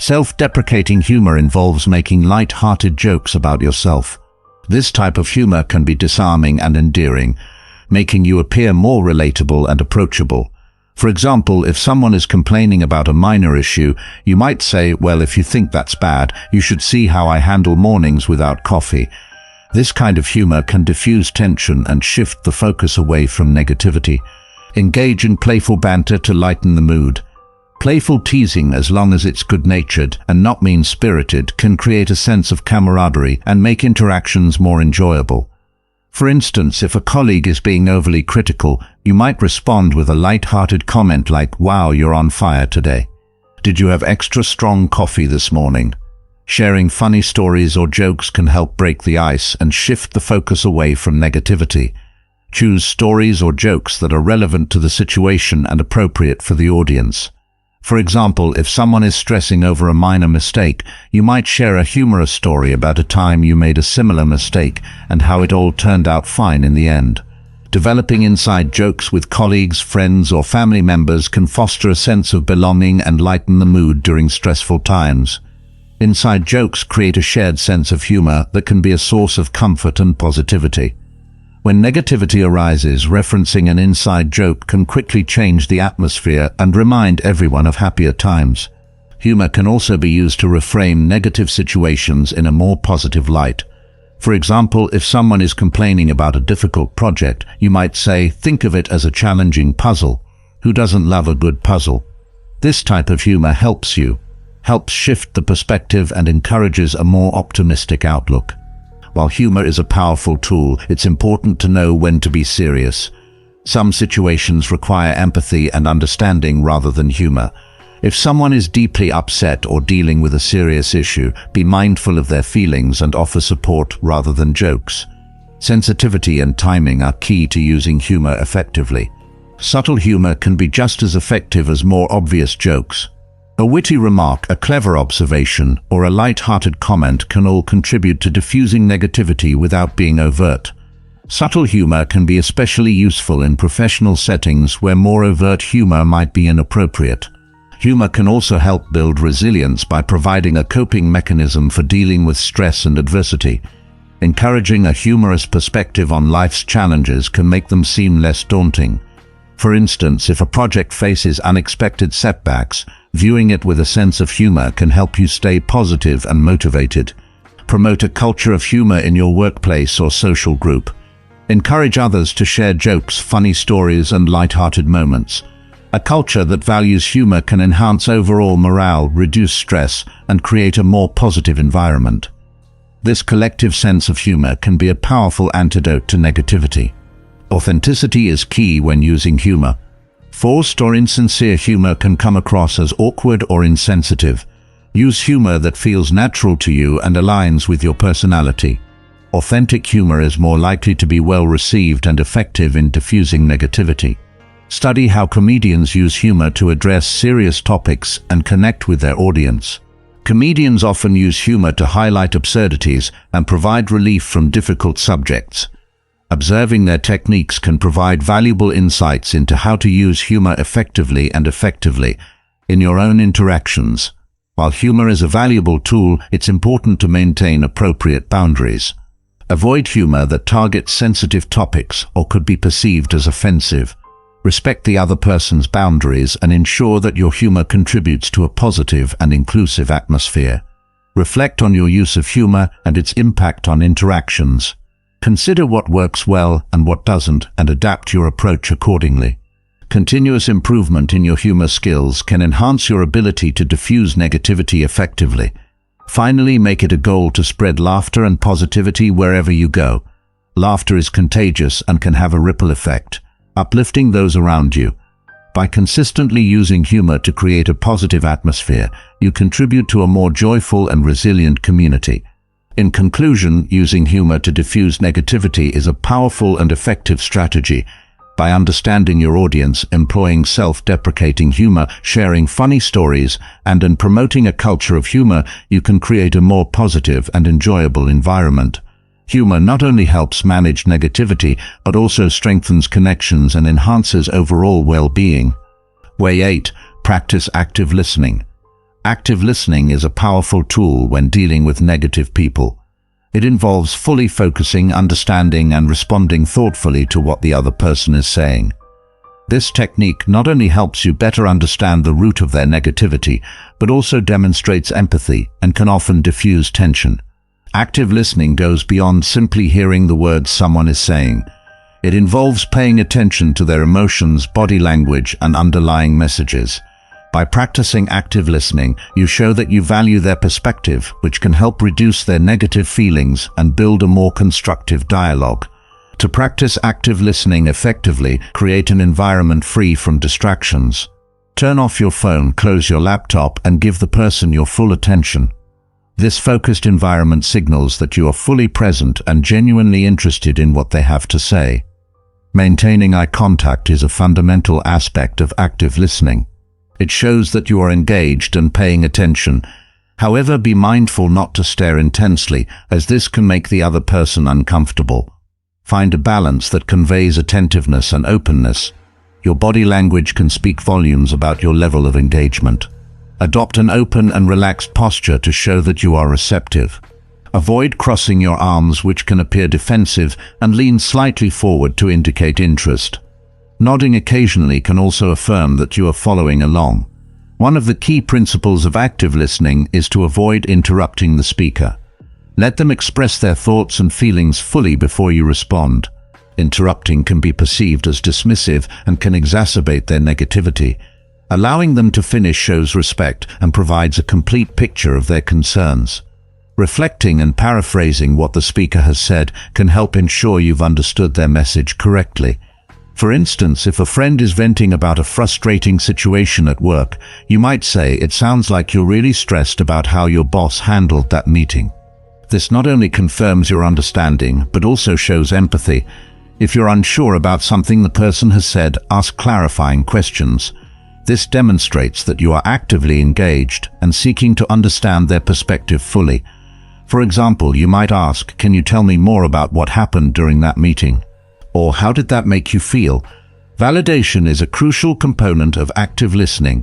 Self-deprecating humor involves making light-hearted jokes about yourself. This type of humor can be disarming and endearing, making you appear more relatable and approachable. For example, if someone is complaining about a minor issue, you might say, "Well, if you think that's bad, you should see how I handle mornings without coffee." This kind of humor can diffuse tension and shift the focus away from negativity. Engage in playful banter to lighten the mood. Playful teasing, as long as it's good-natured and not mean-spirited, can create a sense of camaraderie and make interactions more enjoyable. For instance, if a colleague is being overly critical, you might respond with a light-hearted comment like, "Wow, you're on fire today. Did you have extra strong coffee this morning?" Sharing funny stories or jokes can help break the ice and shift the focus away from negativity. Choose stories or jokes that are relevant to the situation and appropriate for the audience. For example, if someone is stressing over a minor mistake, you might share a humorous story about a time you made a similar mistake and how it all turned out fine in the end. Developing inside jokes with colleagues, friends, or family members can foster a sense of belonging and lighten the mood during stressful times. Inside jokes create a shared sense of humor that can be a source of comfort and positivity. When negativity arises, referencing an inside joke can quickly change the atmosphere and remind everyone of happier times. Humor can also be used to reframe negative situations in a more positive light. For example, if someone is complaining about a difficult project, you might say, "Think of it as a challenging puzzle. Who doesn't love a good puzzle?" This type of humor helps shift the perspective and encourages a more optimistic outlook. While humor is a powerful tool, it's important to know when to be serious. Some situations require empathy and understanding rather than humor. If someone is deeply upset or dealing with a serious issue, be mindful of their feelings and offer support rather than jokes. Sensitivity and timing are key to using humor effectively. Subtle humor can be just as effective as more obvious jokes. A witty remark, a clever observation, or a light-hearted comment can all contribute to diffusing negativity without being overt. Subtle humor can be especially useful in professional settings where more overt humor might be inappropriate. Humor can also help build resilience by providing a coping mechanism for dealing with stress and adversity. Encouraging a humorous perspective on life's challenges can make them seem less daunting. For instance, if a project faces unexpected setbacks, viewing it with a sense of humor can help you stay positive and motivated. Promote a culture of humor in your workplace or social group. Encourage others to share jokes, funny stories, and light-hearted moments. A culture that values humor can enhance overall morale, reduce stress, and create a more positive environment. This collective sense of humor can be a powerful antidote to negativity. Authenticity is key when using humor. Forced or insincere humor can come across as awkward or insensitive. Use humor that feels natural to you and aligns with your personality. Authentic humor is more likely to be well received and effective in diffusing negativity. Study how comedians use humor to address serious topics and connect with their audience. Comedians often use humor to highlight absurdities and provide relief from difficult subjects. Observing their techniques can provide valuable insights into how to use humor effectively in your own interactions. While humor is a valuable tool, it's important to maintain appropriate boundaries. Avoid humor that targets sensitive topics or could be perceived as offensive. Respect the other person's boundaries and ensure that your humor contributes to a positive and inclusive atmosphere. Reflect on your use of humor and its impact on interactions. Consider what works well and what doesn't, and adapt your approach accordingly. Continuous improvement in your humor skills can enhance your ability to diffuse negativity effectively. Finally, make it a goal to spread laughter and positivity wherever you go. Laughter is contagious and can have a ripple effect, uplifting those around you. By consistently using humor to create a positive atmosphere, you contribute to a more joyful and resilient community. In conclusion, using humor to diffuse negativity is a powerful and effective strategy. By understanding your audience, employing self-deprecating humor, sharing funny stories, and in promoting a culture of humor, you can create a more positive and enjoyable environment. Humor not only helps manage negativity, but also strengthens connections and enhances overall well-being. Way 8. Practice active listening. Active listening is a powerful tool when dealing with negative people. It involves fully focusing, understanding, and responding thoughtfully to what the other person is saying. This technique not only helps you better understand the root of their negativity, but also demonstrates empathy and can often diffuse tension. Active listening goes beyond simply hearing the words someone is saying. It involves paying attention to their emotions, body language, and underlying messages. By practicing active listening, you show that you value their perspective, which can help reduce their negative feelings and build a more constructive dialogue. To practice active listening effectively, create an environment free from distractions. Turn off your phone, close your laptop, and give the person your full attention. This focused environment signals that you are fully present and genuinely interested in what they have to say. Maintaining eye contact is a fundamental aspect of active listening. It shows that you are engaged and paying attention. However, be mindful not to stare intensely, as this can make the other person uncomfortable. Find a balance that conveys attentiveness and openness. Your body language can speak volumes about your level of engagement. Adopt an open and relaxed posture to show that you are receptive. Avoid crossing your arms, which can appear defensive, and lean slightly forward to indicate interest. Nodding occasionally can also affirm that you are following along. One of the key principles of active listening is to avoid interrupting the speaker. Let them express their thoughts and feelings fully before you respond. Interrupting can be perceived as dismissive and can exacerbate their negativity. Allowing them to finish shows respect and provides a complete picture of their concerns. Reflecting and paraphrasing what the speaker has said can help ensure you've understood their message correctly. For instance, if a friend is venting about a frustrating situation at work, you might say, "It sounds like you're really stressed about how your boss handled that meeting." This not only confirms your understanding, but also shows empathy. If you're unsure about something the person has said, ask clarifying questions. This demonstrates that you are actively engaged and seeking to understand their perspective fully. For example, you might ask, "Can you tell me more about what happened during that meeting?" Or, "How did that make you feel?" Validation is a crucial component of active listening.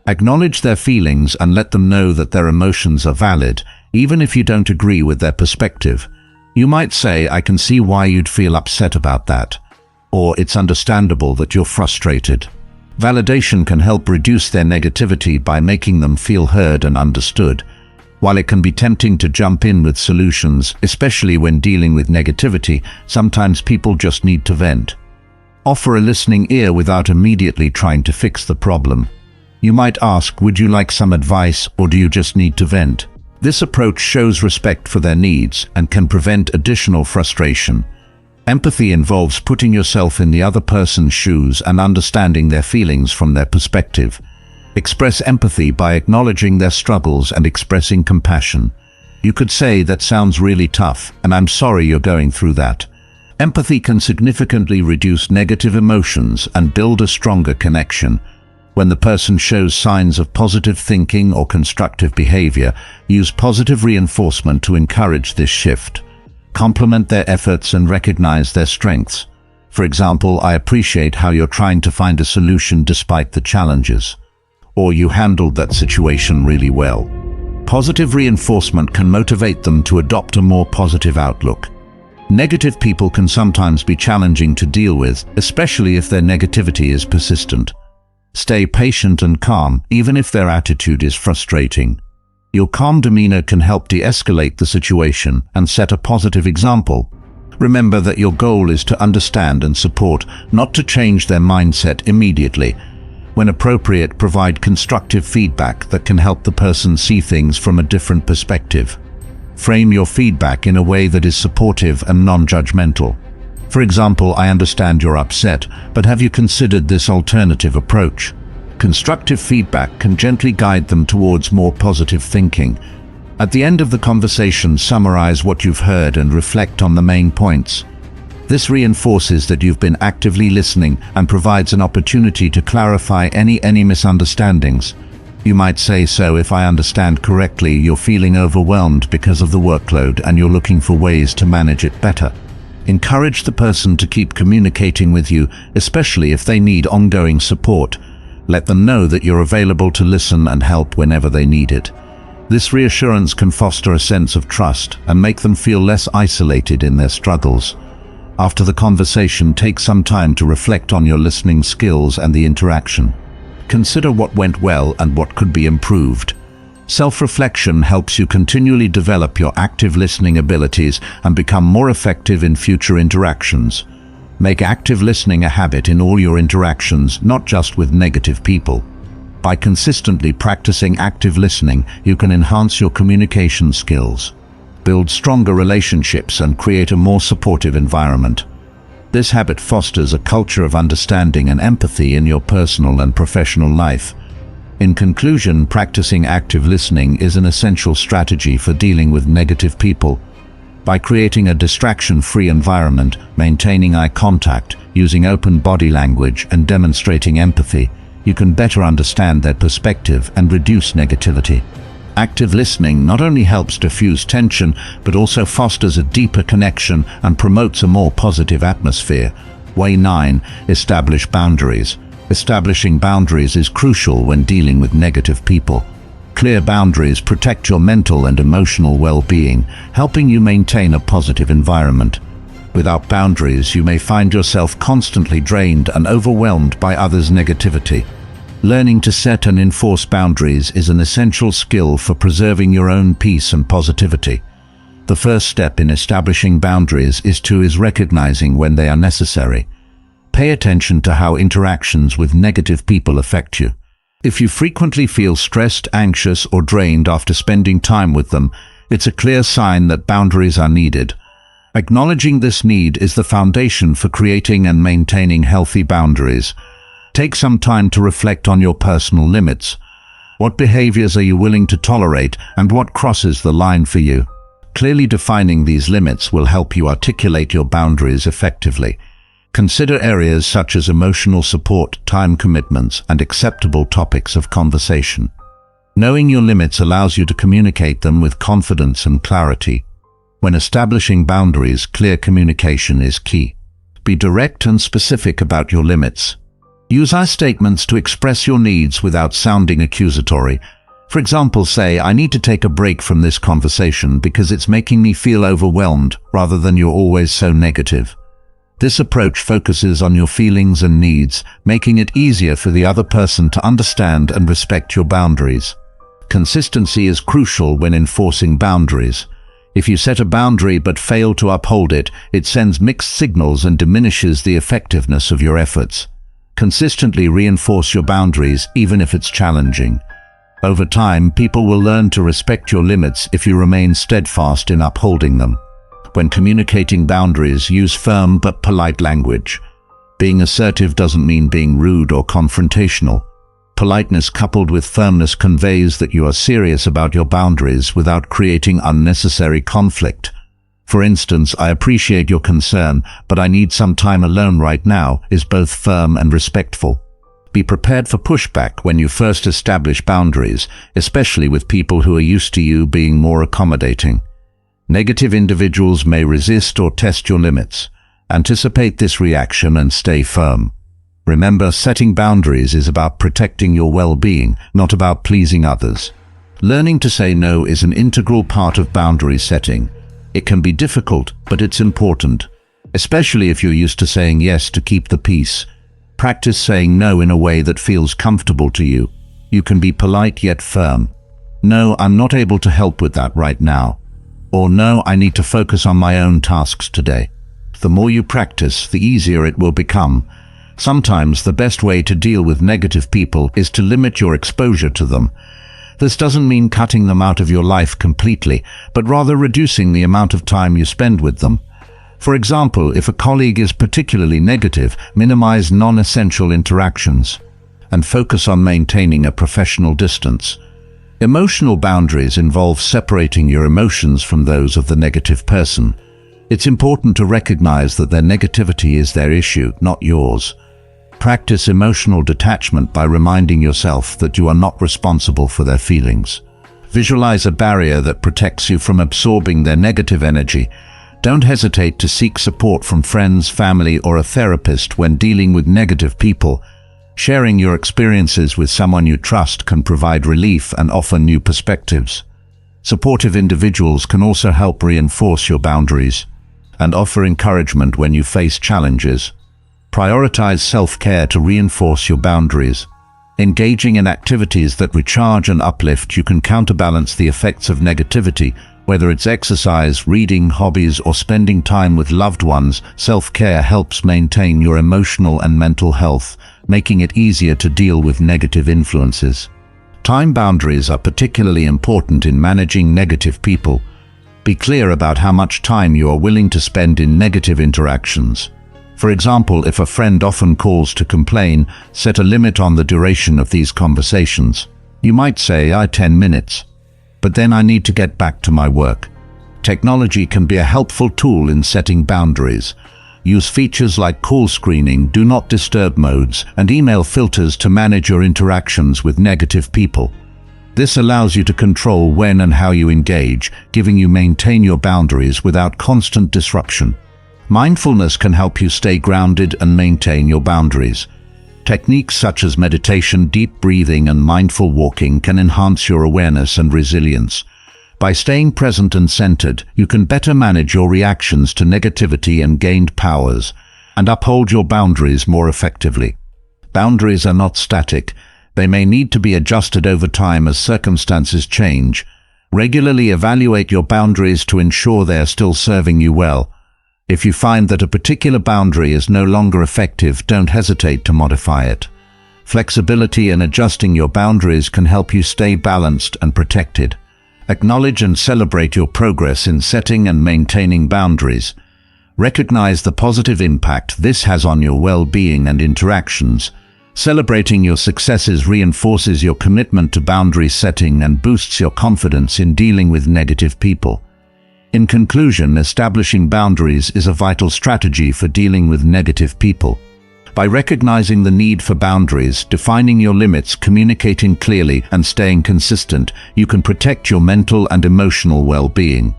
Acknowledge their feelings and let them know that their emotions are valid, even if you don't agree with their perspective. You might say, "I can see why you'd feel upset about that." Or, "It's understandable that you're frustrated." Validation can help reduce their negativity by making them feel heard and understood. While it can be tempting to jump in with solutions, especially when dealing with negativity, sometimes people just need to vent. Offer a listening ear without immediately trying to fix the problem. You might ask, "Would you like some advice, or do you just need to vent?" This approach shows respect for their needs and can prevent additional frustration. Empathy involves putting yourself in the other person's shoes and understanding their feelings from their perspective. Express empathy by acknowledging their struggles and expressing compassion. You could say, "That sounds really tough, and I'm sorry you're going through that." Empathy can significantly reduce negative emotions and build a stronger connection. When the person shows signs of positive thinking or constructive behavior, use positive reinforcement to encourage this shift. Compliment their efforts and recognize their strengths. For example, "I appreciate how you're trying to find a solution despite the challenges." Or, "You handled that situation really well." Positive reinforcement can motivate them to adopt a more positive outlook. Negative people can sometimes be challenging to deal with, especially if their negativity is persistent. Stay patient and calm, even if their attitude is frustrating. Your calm demeanor can help de-escalate the situation and set a positive example. Remember that your goal is to understand and support, not to change their mindset immediately. When appropriate, provide constructive feedback that can help the person see things from a different perspective. Frame your feedback in a way that is supportive and non-judgmental. For example, "I understand you're upset, but have you considered this alternative approach?" Constructive feedback can gently guide them towards more positive thinking. At the end of the conversation, summarize what you've heard and reflect on the main points. This reinforces that you've been actively listening and provides an opportunity to clarify any misunderstandings. You might say, "So if I understand correctly, you're feeling overwhelmed because of the workload and you're looking for ways to manage it better." Encourage the person to keep communicating with you, especially if they need ongoing support. Let them know that you're available to listen and help whenever they need it. This reassurance can foster a sense of trust and make them feel less isolated in their struggles. After the conversation, take some time to reflect on your listening skills and the interaction. Consider what went well and what could be improved. Self-reflection helps you continually develop your active listening abilities and become more effective in future interactions. Make active listening a habit in all your interactions, not just with negative people. By consistently practicing active listening, you can enhance your communication skills, build stronger relationships, and create a more supportive environment. This habit fosters a culture of understanding and empathy in your personal and professional life. In conclusion, practicing active listening is an essential strategy for dealing with negative people. By creating a distraction-free environment, maintaining eye contact, using open body language, and demonstrating empathy, you can better understand their perspective and reduce negativity. Active listening not only helps diffuse tension, but also fosters a deeper connection and promotes a more positive atmosphere. Way 9. Establish boundaries. Establishing boundaries is crucial when dealing with negative people. Clear boundaries protect your mental and emotional well-being, helping you maintain a positive environment. Without boundaries, you may find yourself constantly drained and overwhelmed by others' negativity. Learning to set and enforce boundaries is an essential skill for preserving your own peace and positivity. The first step in establishing boundaries is recognizing when they are necessary. Pay attention to how interactions with negative people affect you. If you frequently feel stressed, anxious, or drained after spending time with them, it's a clear sign that boundaries are needed. Acknowledging this need is the foundation for creating and maintaining healthy boundaries. Take some time to reflect on your personal limits. What behaviors are you willing to tolerate, and what crosses the line for you? Clearly defining these limits will help you articulate your boundaries effectively. Consider areas such as emotional support, time commitments, and acceptable topics of conversation. Knowing your limits allows you to communicate them with confidence and clarity. When establishing boundaries, clear communication is key. Be direct and specific about your limits. Use I statements to express your needs without sounding accusatory. For example, say, "I need to take a break from this conversation because it's making me feel overwhelmed," rather than "you're always so negative." This approach focuses on your feelings and needs, making it easier for the other person to understand and respect your boundaries. Consistency is crucial when enforcing boundaries. If you set a boundary but fail to uphold it, it sends mixed signals and diminishes the effectiveness of your efforts. Consistently reinforce your boundaries, even if it's challenging. Over time, people will learn to respect your limits if you remain steadfast in upholding them. When communicating boundaries, use firm but polite language. Being assertive doesn't mean being rude or confrontational. Politeness coupled with firmness conveys that you are serious about your boundaries without creating unnecessary conflict. For instance, "I appreciate your concern, but I need some time alone right now," is both firm and respectful. Be prepared for pushback when you first establish boundaries, especially with people who are used to you being more accommodating. Negative individuals may resist or test your limits. Anticipate this reaction and stay firm. Remember, setting boundaries is about protecting your well-being, not about pleasing others. Learning to say no is an integral part of boundary setting. It can be difficult, but it's important, especially if you're used to saying yes to keep the peace. Practice saying no in a way that feels comfortable to you. You can be polite yet firm. "No, I'm not able to help with that right now." Or "No, I need to focus on my own tasks today." The more you practice, the easier it will become. Sometimes the best way to deal with negative people is to limit your exposure to them. This doesn't mean cutting them out of your life completely, but rather reducing the amount of time you spend with them. For example, if a colleague is particularly negative, minimize non-essential interactions and focus on maintaining a professional distance. Emotional boundaries involve separating your emotions from those of the negative person. It's important to recognize that their negativity is their issue, not yours. Practice emotional detachment by reminding yourself that you are not responsible for their feelings. Visualize a barrier that protects you from absorbing their negative energy. Don't hesitate to seek support from friends, family, or a therapist when dealing with negative people. Sharing your experiences with someone you trust can provide relief and offer new perspectives. Supportive individuals can also help reinforce your boundaries and offer encouragement when you face challenges. Prioritize self-care to reinforce your boundaries. Engaging in activities that recharge and uplift you can counterbalance the effects of negativity. Whether it's exercise, reading, hobbies, or spending time with loved ones, self-care helps maintain your emotional and mental health, making it easier to deal with negative influences. Time boundaries are particularly important in managing negative people. Be clear about how much time you are willing to spend in negative interactions. For example, if a friend often calls to complain, set a limit on the duration of these conversations. You might say, 10 minutes. But then I need to get back to my work. Technology can be a helpful tool in setting boundaries. Use features like call screening, do not disturb modes, and email filters to manage your interactions with negative people. This allows you to control when and how you engage, giving you maintain your boundaries without constant disruption. Mindfulness can help you stay grounded and maintain your boundaries. Techniques such as meditation, deep breathing, and mindful walking can enhance your awareness and resilience. By staying present and centered, you can better manage your reactions to negativity and gained powers, and uphold your boundaries more effectively. Boundaries are not static. They may need to be adjusted over time as circumstances change. Regularly evaluate your boundaries to ensure they are still serving you well. If you find that a particular boundary is no longer effective, don't hesitate to modify it. Flexibility in adjusting your boundaries can help you stay balanced and protected. Acknowledge and celebrate your progress in setting and maintaining boundaries. Recognize the positive impact this has on your well-being and interactions. Celebrating your successes reinforces your commitment to boundary setting and boosts your confidence in dealing with negative people. In conclusion, establishing boundaries is a vital strategy for dealing with negative people. By recognizing the need for boundaries, defining your limits, communicating clearly, and staying consistent, you can protect your mental and emotional well-being.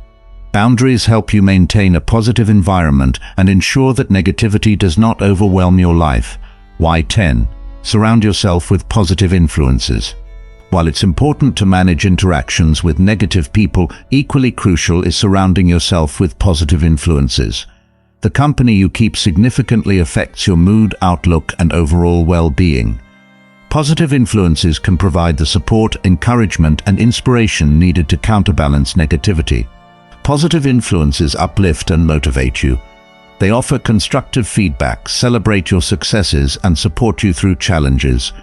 Boundaries help you maintain a positive environment and ensure that negativity does not overwhelm your life. Why 10. Surround yourself with positive influences. While it's important to manage interactions with negative people, equally crucial is surrounding yourself with positive influences. The company you keep significantly affects your mood, outlook, and overall well-being. Positive influences can provide the support, encouragement, and inspiration needed to counterbalance negativity. Positive influences uplift and motivate you. They offer constructive feedback, celebrate your successes, and support you through challenges.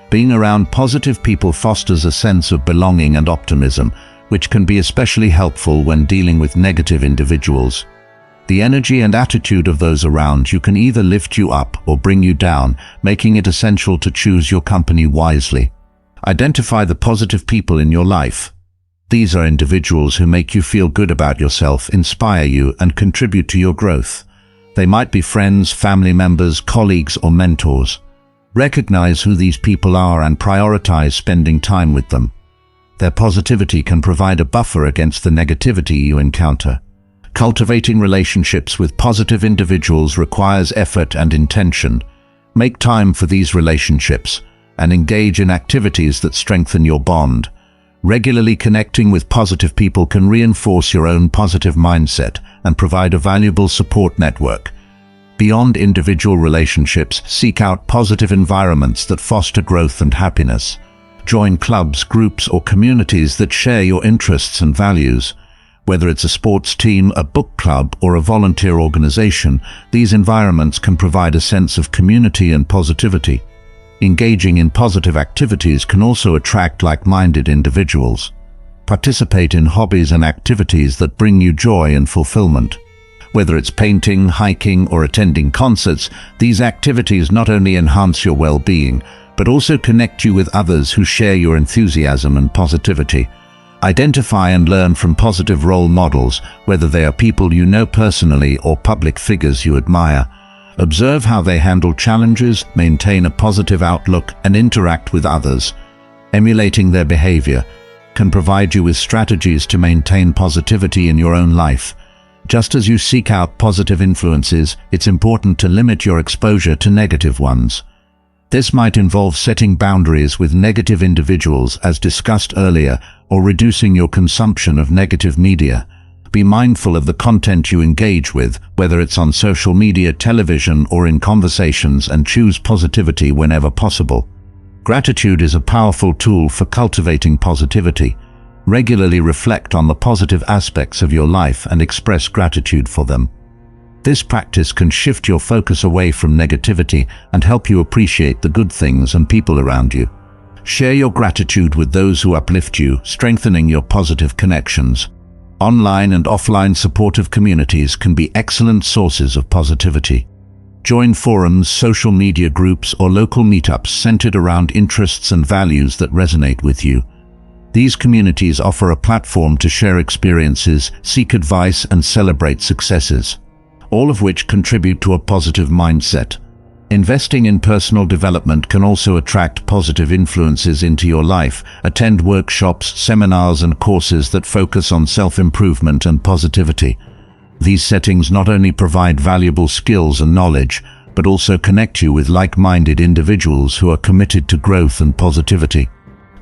Being around positive people fosters a sense of belonging and optimism, which can be especially helpful when dealing with negative individuals. The energy and attitude of those around you can either lift you up or bring you down, making it essential to choose your company wisely. Identify the positive people in your life. These are individuals who make you feel good about yourself, inspire you, and contribute to your growth. They might be friends, family members, colleagues, or mentors. Recognize who these people are and prioritize spending time with them. Their positivity can provide a buffer against the negativity you encounter. Cultivating relationships with positive individuals requires effort and intention. Make time for these relationships and engage in activities that strengthen your bond. Regularly connecting with positive people can reinforce your own positive mindset and provide a valuable support network. Beyond individual relationships, seek out positive environments that foster growth and happiness. Join clubs, groups, or communities that share your interests and values. Whether it's a sports team, a book club, or a volunteer organization, these environments can provide a sense of community and positivity. Engaging in positive activities can also attract like-minded individuals. Participate in hobbies and activities that bring you joy and fulfillment. Whether it's painting, hiking, or attending concerts, these activities not only enhance your well-being, but also connect you with others who share your enthusiasm and positivity. Identify and learn from positive role models, whether they are people you know personally or public figures you admire. Observe how they handle challenges, maintain a positive outlook, and interact with others. Emulating their behavior can provide you with strategies to maintain positivity in your own life. Just as you seek out positive influences, it's important to limit your exposure to negative ones. This might involve setting boundaries with negative individuals, as discussed earlier, or reducing your consumption of negative media. Be mindful of the content you engage with, whether it's on social media, television, or in conversations, and choose positivity whenever possible. Gratitude is a powerful tool for cultivating positivity. Regularly reflect on the positive aspects of your life and express gratitude for them. This practice can shift your focus away from negativity and help you appreciate the good things and people around you. Share your gratitude with those who uplift you, strengthening your positive connections. Online and offline supportive communities can be excellent sources of positivity. Join forums, social media groups, or local meetups centered around interests and values that resonate with you. These communities offer a platform to share experiences, seek advice, and celebrate successes, all of which contribute to a positive mindset. Investing in personal development can also attract positive influences into your life. Attend workshops, seminars, and courses that focus on self-improvement and positivity. These settings not only provide valuable skills and knowledge, but also connect you with like-minded individuals who are committed to growth and positivity.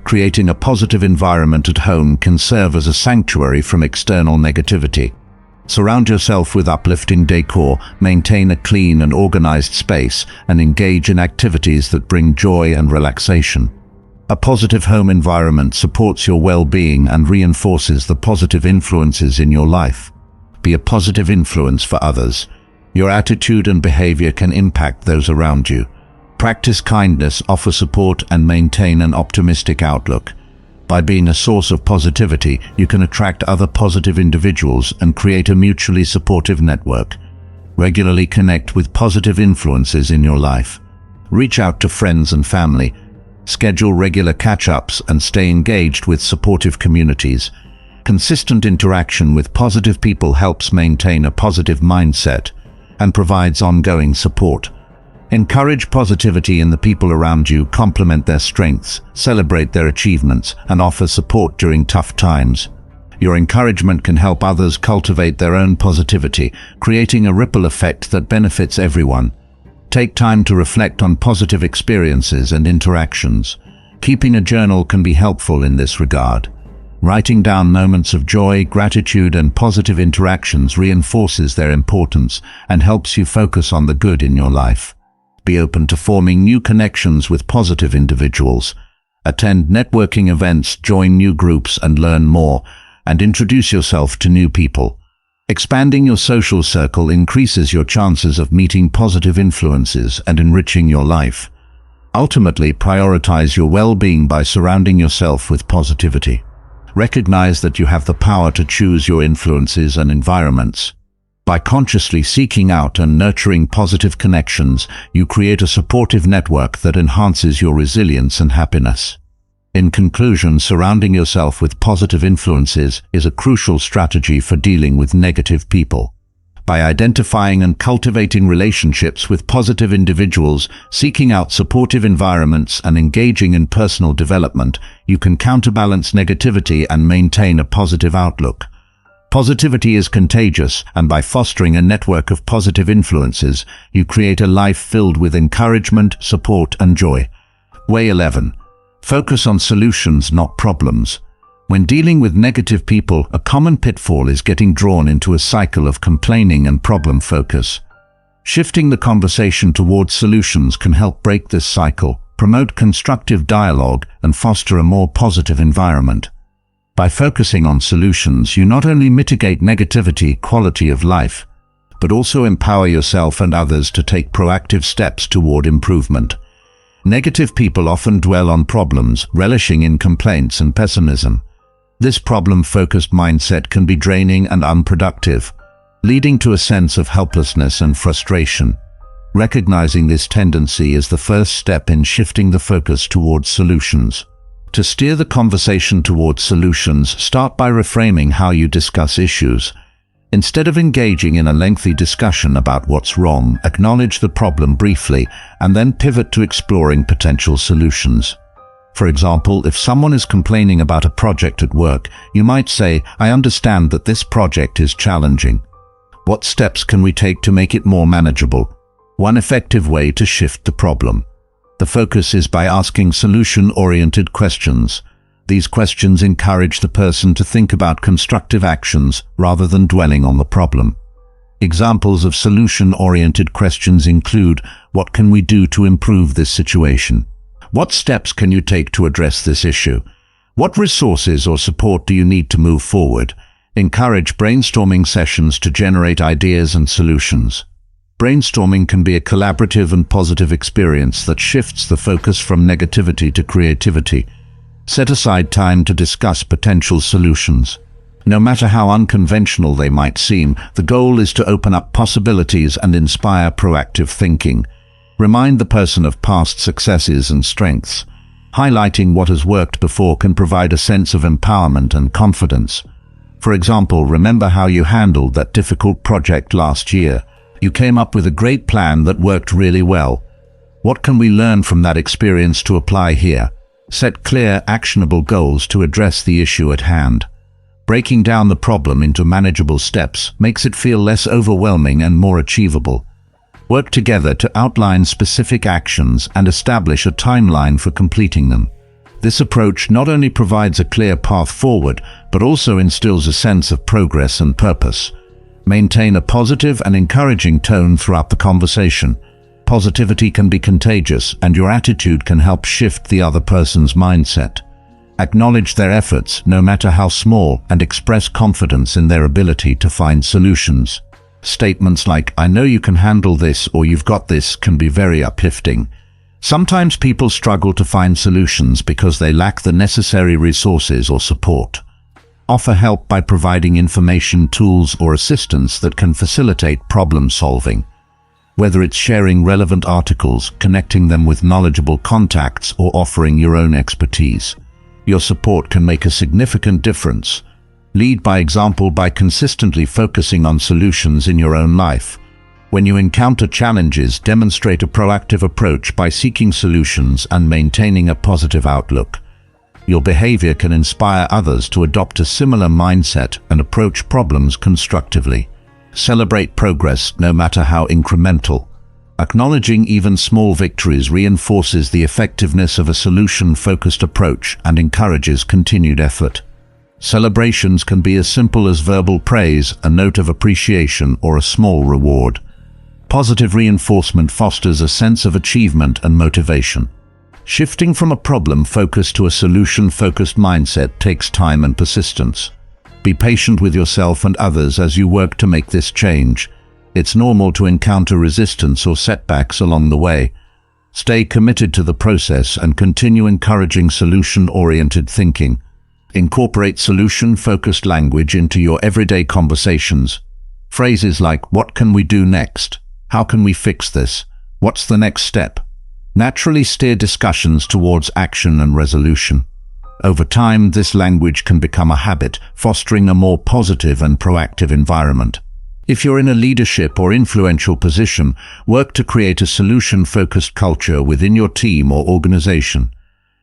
Creating a positive environment at home can serve as a sanctuary from external negativity. Surround yourself with uplifting decor, maintain a clean and organized space, and engage in activities that bring joy and relaxation. A positive home environment supports your well-being and reinforces the positive influences in your life. Be a positive influence for others. Your attitude and behavior can impact those around you. Practice kindness, offer support, and maintain an optimistic outlook. By being a source of positivity, you can attract other positive individuals and create a mutually supportive network. Regularly connect with positive influences in your life. Reach out to friends and family. Schedule regular catch-ups and stay engaged with supportive communities. Consistent interaction with positive people helps maintain a positive mindset and provides ongoing support. Encourage positivity in the people around you, complement their strengths, celebrate their achievements, and offer support during tough times. Your encouragement can help others cultivate their own positivity, creating a ripple effect that benefits everyone. Take time to reflect on positive experiences and interactions. Keeping a journal can be helpful in this regard. Writing down moments of joy, gratitude, and positive interactions reinforces their importance and helps you focus on the good in your life. Be open to forming new connections with positive individuals. Attend networking events, join new groups, and learn more, and introduce yourself to new people. Expanding your social circle increases your chances of meeting positive influences and enriching your life. Ultimately, prioritize your well-being by surrounding yourself with positivity. Recognize that you have the power to choose your influences and environments. By consciously seeking out and nurturing positive connections, you create a supportive network that enhances your resilience and happiness. In conclusion, surrounding yourself with positive influences is a crucial strategy for dealing with negative people. By identifying and cultivating relationships with positive individuals, seeking out supportive environments, and engaging in personal development, you can counterbalance negativity and maintain a positive outlook. Positivity is contagious, and by fostering a network of positive influences, you create a life filled with encouragement, support, and joy. Way 11. Focus on solutions, not problems. When dealing with negative people, a common pitfall is getting drawn into a cycle of complaining and problem focus. Shifting the conversation towards solutions can help break this cycle, promote constructive dialogue, and foster a more positive environment. By focusing on solutions, you not only mitigate negativity, quality of life, but also empower yourself and others to take proactive steps toward improvement. Negative people often dwell on problems, relishing in complaints and pessimism. This problem-focused mindset can be draining and unproductive, leading to a sense of helplessness and frustration. Recognizing this tendency is the first step in shifting the focus towards solutions. To steer the conversation towards solutions, start by reframing how you discuss issues. Instead of engaging in a lengthy discussion about what's wrong, acknowledge the problem briefly and then pivot to exploring potential solutions. For example, if someone is complaining about a project at work, you might say, "I understand that this project is challenging. What steps can we take to make it more manageable?" One effective way to shift the problem. The focus is by asking solution-oriented questions. These questions encourage the person to think about constructive actions rather than dwelling on the problem. Examples of solution-oriented questions include, what can we do to improve this situation? What steps can you take to address this issue? What resources or support do you need to move forward? Encourage brainstorming sessions to generate ideas and solutions. Brainstorming can be a collaborative and positive experience that shifts the focus from negativity to creativity. Set aside time to discuss potential solutions. No matter how unconventional they might seem, the goal is to open up possibilities and inspire proactive thinking. Remind the person of past successes and strengths. Highlighting what has worked before can provide a sense of empowerment and confidence. For example, remember how you handled that difficult project last year. You came up with a great plan that worked really well. What can we learn from that experience to apply here? Set clear, actionable goals to address the issue at hand. Breaking down the problem into manageable steps makes it feel less overwhelming and more achievable. Work together to outline specific actions and establish a timeline for completing them. This approach not only provides a clear path forward, but also instills a sense of progress and purpose. Maintain a positive and encouraging tone throughout the conversation. Positivity can be contagious, and your attitude can help shift the other person's mindset. Acknowledge their efforts, no matter how small, and express confidence in their ability to find solutions. Statements like, "I know you can handle this," or "You've got this," can be very uplifting. Sometimes people struggle to find solutions because they lack the necessary resources or support. Offer help by providing information, tools, or assistance that can facilitate problem solving. Whether it's sharing relevant articles, connecting them with knowledgeable contacts, or offering your own expertise, your support can make a significant difference. Lead by example by consistently focusing on solutions in your own life. When you encounter challenges, demonstrate a proactive approach by seeking solutions and maintaining a positive outlook. Your behavior can inspire others to adopt a similar mindset and approach problems constructively. Celebrate progress, no matter how incremental. Acknowledging even small victories reinforces the effectiveness of a solution-focused approach and encourages continued effort. Celebrations can be as simple as verbal praise, a note of appreciation, or a small reward. Positive reinforcement fosters a sense of achievement and motivation. Shifting from a problem-focused to a solution-focused mindset takes time and persistence. Be patient with yourself and others as you work to make this change. It's normal to encounter resistance or setbacks along the way. Stay committed to the process and continue encouraging solution-oriented thinking. Incorporate solution-focused language into your everyday conversations. Phrases like, "What can we do next? How can we fix this? What's the next step?" naturally steer discussions towards action and resolution. Over time, this language can become a habit, fostering a more positive and proactive environment. If you're in a leadership or influential position, work to create a solution-focused culture within your team or organization.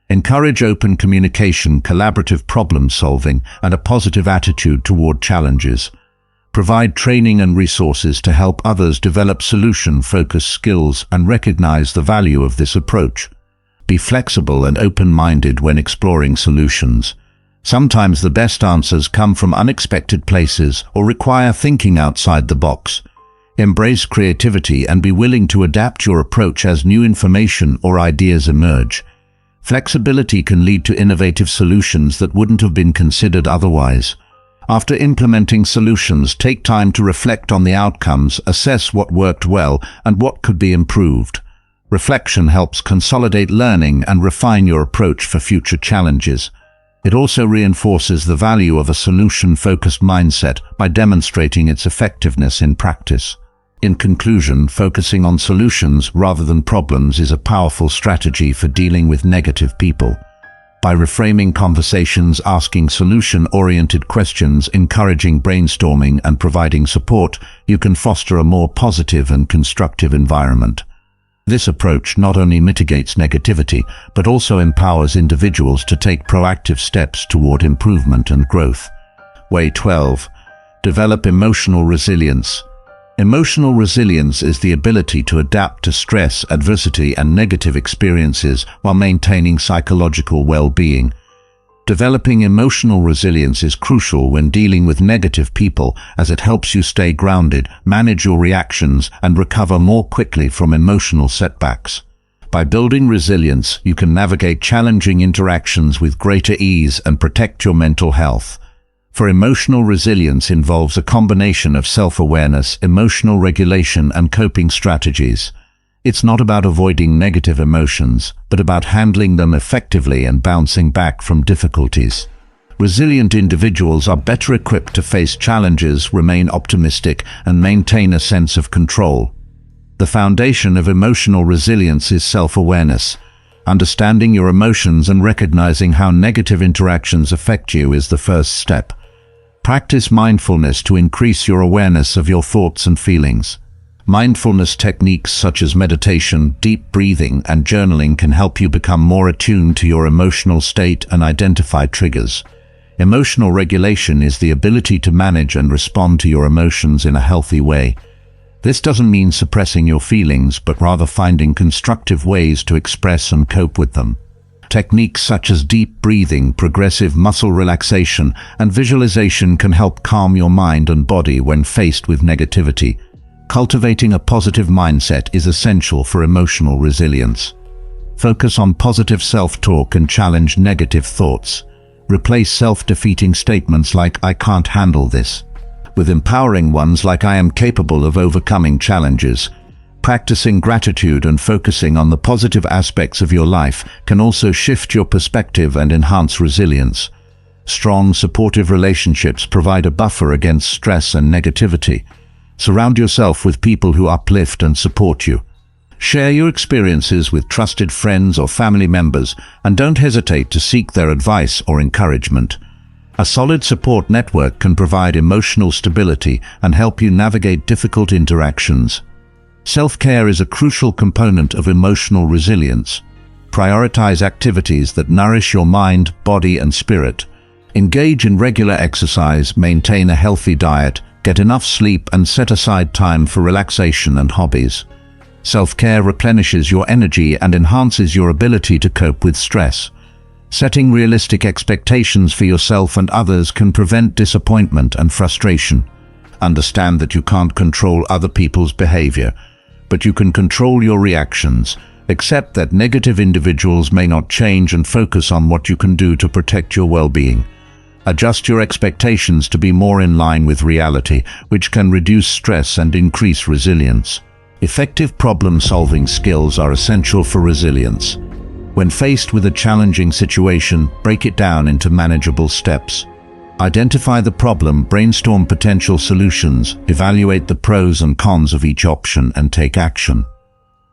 Encourage open communication, collaborative problem-solving, and a positive attitude toward challenges. Provide training and resources to help others develop solution-focused skills and recognize the value of this approach. Be flexible and open-minded when exploring solutions. Sometimes the best answers come from unexpected places or require thinking outside the box. Embrace creativity and be willing to adapt your approach as new information or ideas emerge. Flexibility can lead to innovative solutions that wouldn't have been considered otherwise. After implementing solutions, take time to reflect on the outcomes, assess what worked well and what could be improved. Reflection helps consolidate learning and refine your approach for future challenges. It also reinforces the value of a solution-focused mindset by demonstrating its effectiveness in practice. In conclusion, focusing on solutions rather than problems is a powerful strategy for dealing with negative people. By reframing conversations, asking solution-oriented questions, encouraging brainstorming, and providing support, you can foster a more positive and constructive environment. This approach not only mitigates negativity, but also empowers individuals to take proactive steps toward improvement and growth. Way 12. Develop emotional resilience. Emotional resilience is the ability to adapt to stress, adversity, and negative experiences while maintaining psychological well-being. Developing emotional resilience is crucial when dealing with negative people, as it helps you stay grounded, manage your reactions, and recover more quickly from emotional setbacks. By building resilience, you can navigate challenging interactions with greater ease and protect your mental health. For emotional resilience involves a combination of self-awareness, emotional regulation, and coping strategies. It's not about avoiding negative emotions, but about handling them effectively and bouncing back from difficulties. Resilient individuals are better equipped to face challenges, remain optimistic, and maintain a sense of control. The foundation of emotional resilience is self-awareness. Understanding your emotions and recognizing how negative interactions affect you is the first step. Practice mindfulness to increase your awareness of your thoughts and feelings. Mindfulness techniques such as meditation, deep breathing, and journaling can help you become more attuned to your emotional state and identify triggers. Emotional regulation is the ability to manage and respond to your emotions in a healthy way. This doesn't mean suppressing your feelings, but rather finding constructive ways to express and cope with them. Techniques such as deep breathing, progressive muscle relaxation, and visualization can help calm your mind and body when faced with negativity. Cultivating a positive mindset is essential for emotional resilience. Focus on positive self-talk and challenge negative thoughts. Replace self-defeating statements like "I can't handle this" with empowering ones like "I am capable of overcoming challenges." Practicing gratitude and focusing on the positive aspects of your life can also shift your perspective and enhance resilience. Strong, supportive relationships provide a buffer against stress and negativity. Surround yourself with people who uplift and support you. Share your experiences with trusted friends or family members, and don't hesitate to seek their advice or encouragement. A solid support network can provide emotional stability and help you navigate difficult interactions. Self-care is a crucial component of emotional resilience. Prioritize activities that nourish your mind, body, and spirit. Engage in regular exercise, maintain a healthy diet, get enough sleep, and set aside time for relaxation and hobbies. Self-care replenishes your energy and enhances your ability to cope with stress. Setting realistic expectations for yourself and others can prevent disappointment and frustration. Understand that you can't control other people's behavior, but you can control your reactions. Accept that negative individuals may not change and focus on what you can do to protect your well-being. Adjust your expectations to be more in line with reality, which can reduce stress and increase resilience. Effective problem-solving skills are essential for resilience. When faced with a challenging situation, break it down into manageable steps. Identify the problem, brainstorm potential solutions, evaluate the pros and cons of each option, and take action.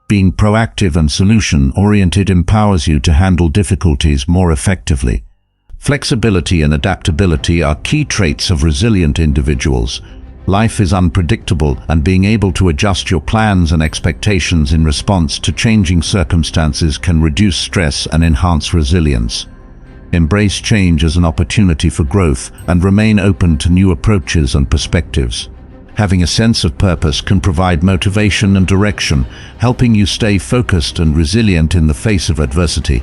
Being proactive and solution-oriented empowers you to handle difficulties more effectively. Flexibility and adaptability are key traits of resilient individuals. Life is unpredictable, and being able to adjust your plans and expectations in response to changing circumstances can reduce stress and enhance resilience. Embrace change as an opportunity for growth and remain open to new approaches and perspectives. Having a sense of purpose can provide motivation and direction, helping you stay focused and resilient in the face of adversity.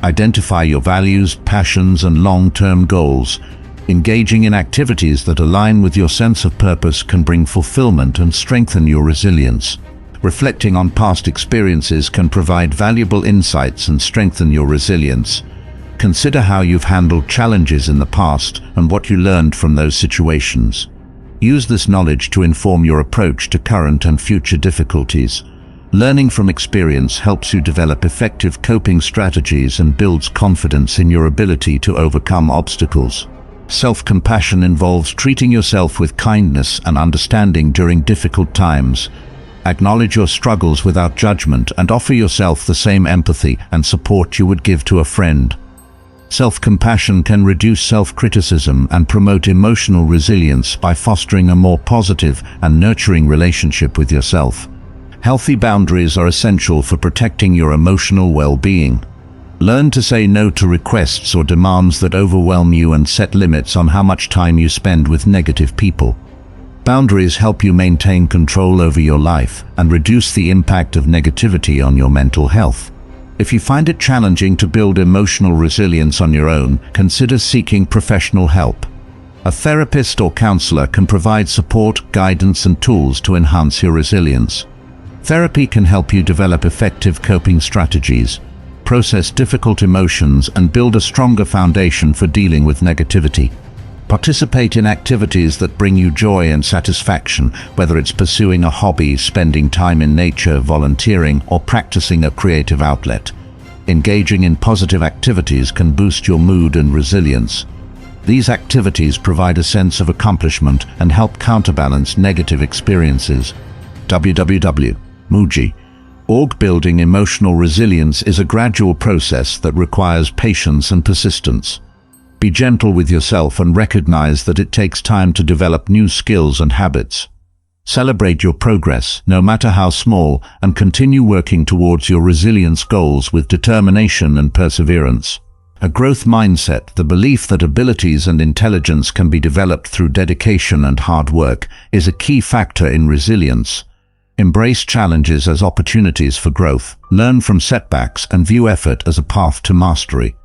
Identify your values, passions, and long-term goals. Engaging in activities that align with your sense of purpose can bring fulfillment and strengthen your resilience. Reflecting on past experiences can provide valuable insights and strengthen your resilience. Consider how you've handled challenges in the past and what you learned from those situations. Use this knowledge to inform your approach to current and future difficulties. Learning from experience helps you develop effective coping strategies and builds confidence in your ability to overcome obstacles. Self-compassion involves treating yourself with kindness and understanding during difficult times. Acknowledge your struggles without judgment and offer yourself the same empathy and support you would give to a friend. Self-compassion can reduce self-criticism and promote emotional resilience by fostering a more positive and nurturing relationship with yourself. Healthy boundaries are essential for protecting your emotional well-being. Learn to say no to requests or demands that overwhelm you and set limits on how much time you spend with negative people. Boundaries help you maintain control over your life and reduce the impact of negativity on your mental health. If you find it challenging to build emotional resilience on your own, consider seeking professional help. A therapist or counselor can provide support, guidance, and tools to enhance your resilience. Therapy can help you develop effective coping strategies, process difficult emotions, and build a stronger foundation for dealing with negativity. Participate in activities that bring you joy and satisfaction, whether it's pursuing a hobby, spending time in nature, volunteering, or practicing a creative outlet. Engaging in positive activities can boost your mood and resilience. These activities provide a sense of accomplishment and help counterbalance negative experiences. www.muji.org. Building emotional resilience is a gradual process that requires patience and persistence. Be gentle with yourself and recognize that it takes time to develop new skills and habits. Celebrate your progress, no matter how small, and continue working towards your resilience goals with determination and perseverance. A growth mindset, the belief that abilities and intelligence can be developed through dedication and hard work, is a key factor in resilience. Embrace challenges as opportunities for growth, learn from setbacks, and view effort as a path to mastery.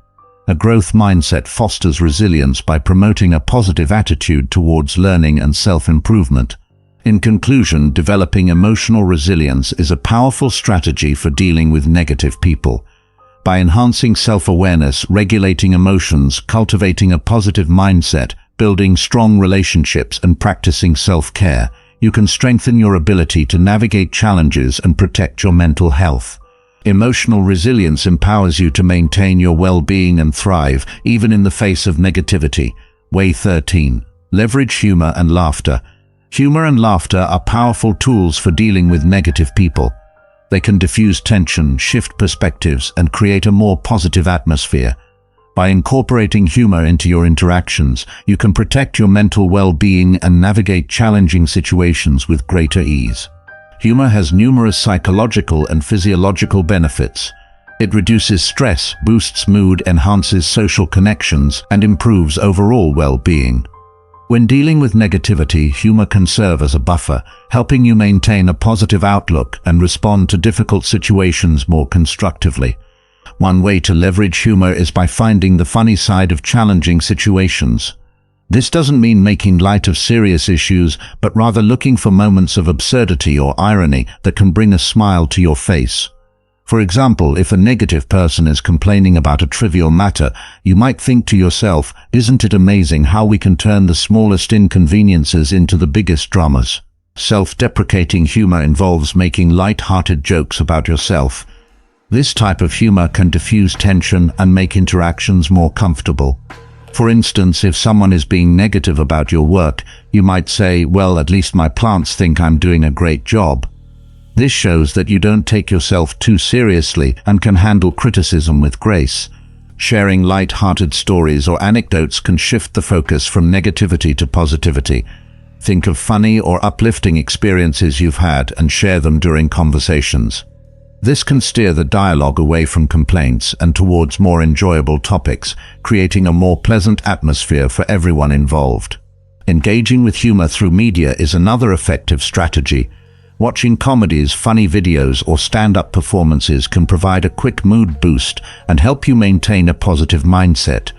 A growth mindset fosters resilience by promoting a positive attitude towards learning and self-improvement. In conclusion, developing emotional resilience is a powerful strategy for dealing with negative people. By enhancing self-awareness, regulating emotions, cultivating a positive mindset, building strong relationships, and practicing self-care, you can strengthen your ability to navigate challenges and protect your mental health. Emotional resilience empowers you to maintain your well-being and thrive, even in the face of negativity. Way 13. Leverage humor and laughter. Humor and laughter are powerful tools for dealing with negative people. They can diffuse tension, shift perspectives, and create a more positive atmosphere. By incorporating humor into your interactions, you can protect your mental well-being and navigate challenging situations with greater ease. Humor has numerous psychological and physiological benefits. It reduces stress, boosts mood, enhances social connections, and improves overall well-being. When dealing with negativity, humor can serve as a buffer, helping you maintain a positive outlook and respond to difficult situations more constructively. One way to leverage humor is by finding the funny side of challenging situations. This doesn't mean making light of serious issues, but rather looking for moments of absurdity or irony that can bring a smile to your face. For example, if a negative person is complaining about a trivial matter, you might think to yourself, "Isn't it amazing how we can turn the smallest inconveniences into the biggest dramas?" Self-deprecating humor involves making light-hearted jokes about yourself. This type of humor can diffuse tension and make interactions more comfortable. For instance, if someone is being negative about your work, you might say, "Well, at least my plants think I'm doing a great job." This shows that you don't take yourself too seriously and can handle criticism with grace. Sharing light-hearted stories or anecdotes can shift the focus from negativity to positivity. Think of funny or uplifting experiences you've had and share them during conversations. This can steer the dialogue away from complaints and towards more enjoyable topics, creating a more pleasant atmosphere for everyone involved. Engaging with humor through media is another effective strategy. Watching comedies, funny videos, or stand-up performances can provide a quick mood boost and help you maintain a positive mindset.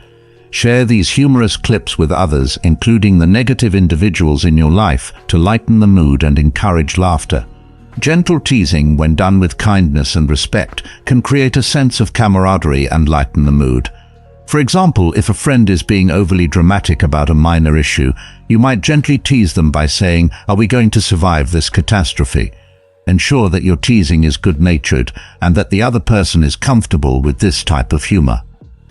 Share these humorous clips with others, including the negative individuals in your life, to lighten the mood and encourage laughter. Gentle teasing, when done with kindness and respect, can create a sense of camaraderie and lighten the mood. For example, if a friend is being overly dramatic about a minor issue, you might gently tease them by saying, "Are we going to survive this catastrophe?" Ensure that your teasing is good-natured and that the other person is comfortable with this type of humor.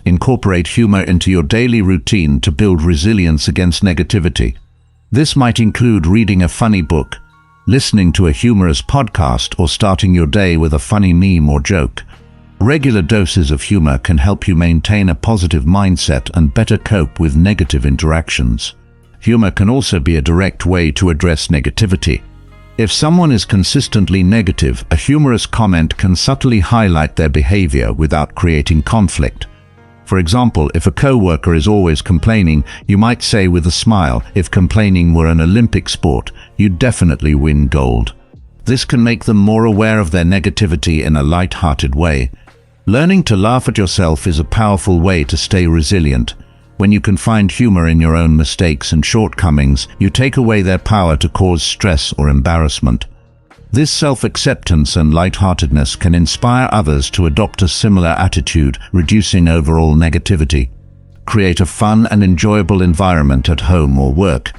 Incorporate humor into your daily routine to build resilience against negativity. This might include reading a funny book, listening to a humorous podcast, or starting your day with a funny meme or joke. Regular doses of humor can help you maintain a positive mindset and better cope with negative interactions. Humor can also be a direct way to address negativity. If someone is consistently negative, a humorous comment can subtly highlight their behavior without creating conflict. For example, if a co-worker is always complaining, you might say with a smile, if complaining were an Olympic sport, you'd definitely win gold. This can make them more aware of their negativity in a light-hearted way. Learning to laugh at yourself is a powerful way to stay resilient. When you can find humor in your own mistakes and shortcomings, you take away their power to cause stress or embarrassment. This self-acceptance and lightheartedness can inspire others to adopt a similar attitude, reducing overall negativity. Create a fun and enjoyable environment at home or work.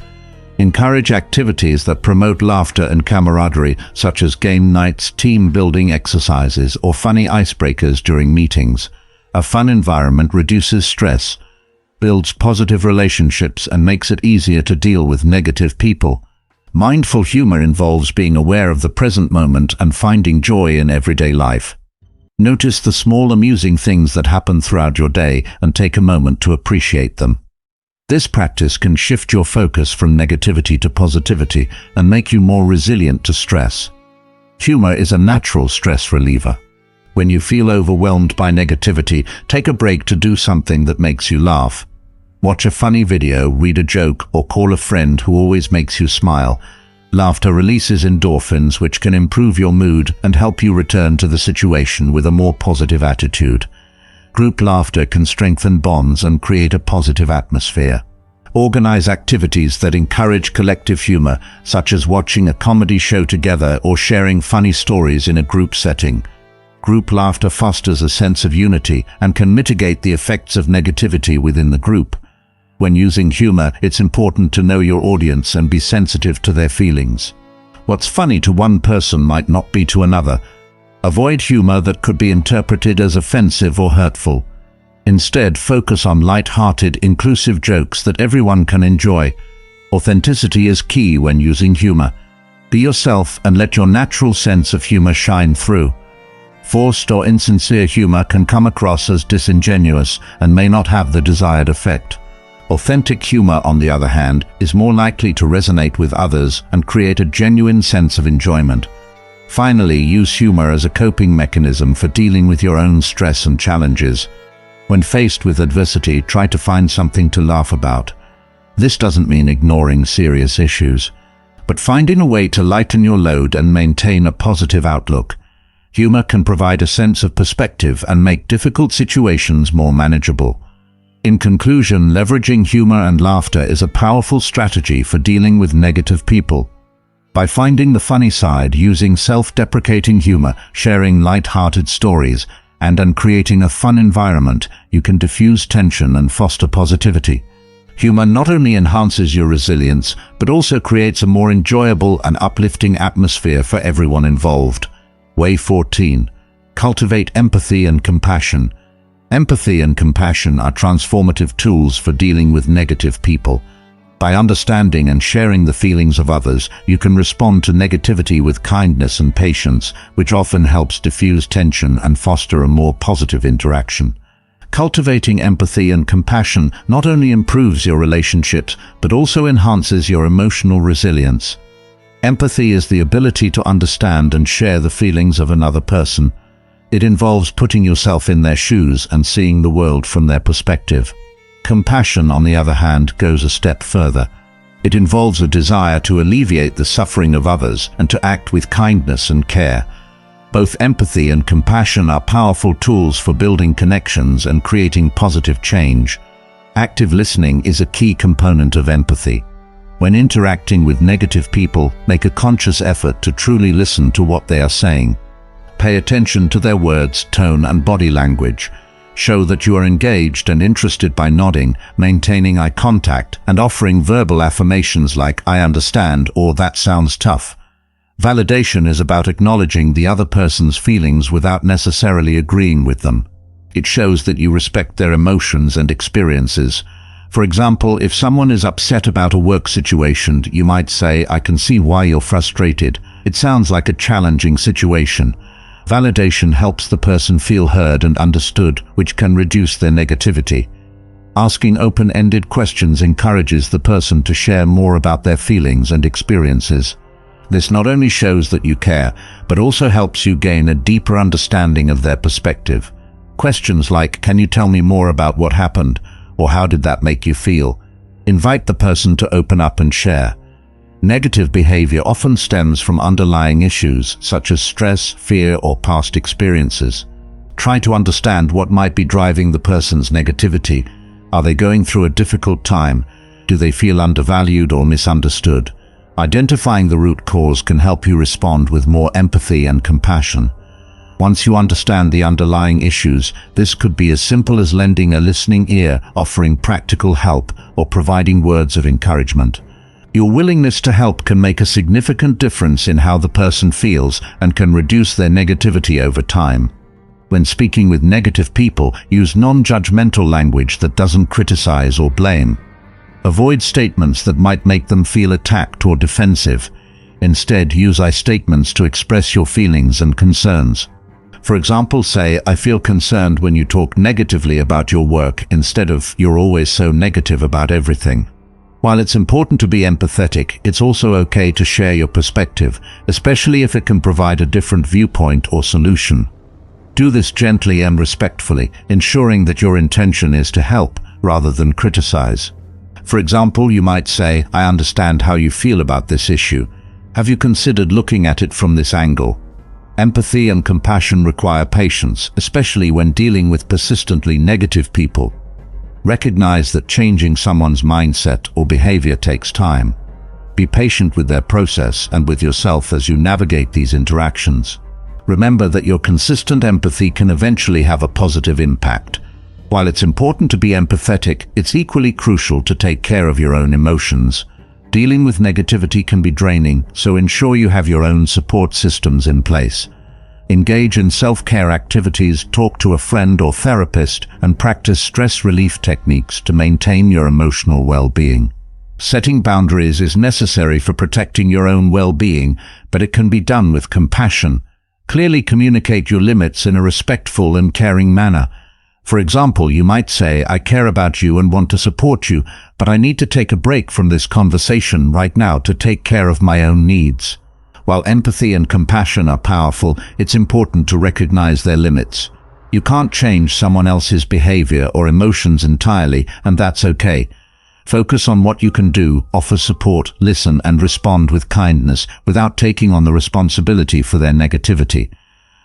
Encourage activities that promote laughter and camaraderie, such as game nights, team-building exercises, or funny icebreakers during meetings. A fun environment reduces stress, builds positive relationships, and makes it easier to deal with negative people. Mindful humor involves being aware of the present moment and finding joy in everyday life. Notice the small amusing things that happen throughout your day and take a moment to appreciate them. This practice can shift your focus from negativity to positivity and make you more resilient to stress. Humor is a natural stress reliever. When you feel overwhelmed by negativity, take a break to do something that makes you laugh. Watch a funny video, read a joke, or call a friend who always makes you smile. Laughter releases endorphins, which can improve your mood and help you return to the situation with a more positive attitude. Group laughter can strengthen bonds and create a positive atmosphere. Organize activities that encourage collective humor, such as watching a comedy show together or sharing funny stories in a group setting. Group laughter fosters a sense of unity and can mitigate the effects of negativity within the group. When using humor, it's important to know your audience and be sensitive to their feelings. What's funny to one person might not be to another. Avoid humor that could be interpreted as offensive or hurtful. Instead, focus on light-hearted, inclusive jokes that everyone can enjoy. Authenticity is key when using humor. Be yourself and let your natural sense of humor shine through. Forced or insincere humor can come across as disingenuous and may not have the desired effect. Authentic humor, on the other hand, is more likely to resonate with others and create a genuine sense of enjoyment. Finally, use humor as a coping mechanism for dealing with your own stress and challenges. When faced with adversity, try to find something to laugh about. This doesn't mean ignoring serious issues, but finding a way to lighten your load and maintain a positive outlook. Humor can provide a sense of perspective and make difficult situations more manageable. In conclusion, leveraging humor and laughter is a powerful strategy for dealing with negative people. By finding the funny side, using self-deprecating humor, sharing light-hearted stories, and creating a fun environment, you can diffuse tension and foster positivity. Humor not only enhances your resilience, but also creates a more enjoyable and uplifting atmosphere for everyone involved. Way 14. Cultivate empathy and compassion. Empathy and compassion are transformative tools for dealing with negative people. By understanding and sharing the feelings of others, you can respond to negativity with kindness and patience, which often helps diffuse tension and foster a more positive interaction. Cultivating empathy and compassion not only improves your relationships, but also enhances your emotional resilience. Empathy is the ability to understand and share the feelings of another person. It involves putting yourself in their shoes and seeing the world from their perspective. Compassion, on the other hand, goes a step further. It involves a desire to alleviate the suffering of others and to act with kindness and care. Both empathy and compassion are powerful tools for building connections and creating positive change. Active listening is a key component of empathy. When interacting with negative people, make a conscious effort to truly listen to what they are saying. Pay attention to their words, tone, and body language. Show that you are engaged and interested by nodding, maintaining eye contact, and offering verbal affirmations like "I understand" or "that sounds tough." Validation is about acknowledging the other person's feelings without necessarily agreeing with them. It shows that you respect their emotions and experiences. For example, if someone is upset about a work situation, you might say, "I can see why you're frustrated. It sounds like a challenging situation." Validation helps the person feel heard and understood, which can reduce their negativity. Asking open-ended questions encourages the person to share more about their feelings and experiences. This not only shows that you care, but also helps you gain a deeper understanding of their perspective. Questions like, "Can you tell me more about what happened?" or "How did that make you feel?" invite the person to open up and share. Negative behavior often stems from underlying issues such as stress, fear, or past experiences. Try to understand what might be driving the person's negativity. Are they going through a difficult time? Do they feel undervalued or misunderstood? Identifying the root cause can help you respond with more empathy and compassion. Once you understand the underlying issues, this could be as simple as lending a listening ear, offering practical help, or providing words of encouragement. Your willingness to help can make a significant difference in how the person feels and can reduce their negativity over time. When speaking with negative people, use non-judgmental language that doesn't criticize or blame. Avoid statements that might make them feel attacked or defensive. Instead, use I statements to express your feelings and concerns. For example, say, "I feel concerned when you talk negatively about your work," instead of "You're always so negative about everything." While it's important to be empathetic, it's also okay to share your perspective, especially if it can provide a different viewpoint or solution. Do this gently and respectfully, ensuring that your intention is to help rather than criticize. For example, you might say, "I understand how you feel about this issue. Have you considered looking at it from this angle?" Empathy and compassion require patience, especially when dealing with persistently negative people. Recognize that changing someone's mindset or behavior takes time. Be patient with their process and with yourself as you navigate these interactions. Remember that your consistent empathy can eventually have a positive impact. While it's important to be empathetic, it's equally crucial to take care of your own emotions. Dealing with negativity can be draining, so ensure you have your own support systems in place. Engage in self-care activities, talk to a friend or therapist, and practice stress relief techniques to maintain your emotional well-being. Setting boundaries is necessary for protecting your own well-being, but it can be done with compassion. Clearly communicate your limits in a respectful and caring manner. For example, you might say, "I care about you and want to support you, but I need to take a break from this conversation right now to take care of my own needs." While empathy and compassion are powerful, it's important to recognize their limits. You can't change someone else's behavior or emotions entirely, and that's okay. Focus on what you can do, offer support, listen, and respond with kindness without taking on the responsibility for their negativity.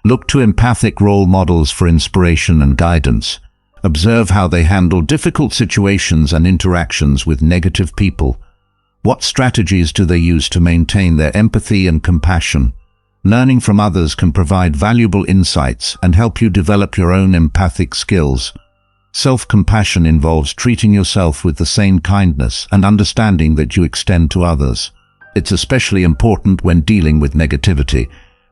Look to empathic role models for inspiration and guidance. Observe how they handle difficult situations and interactions with negative people. What strategies do they use to maintain their empathy and compassion? Learning from others can provide valuable insights and help you develop your own empathic skills. Self-compassion involves treating yourself with the same kindness and understanding that you extend to others. It's especially important when dealing with negativity.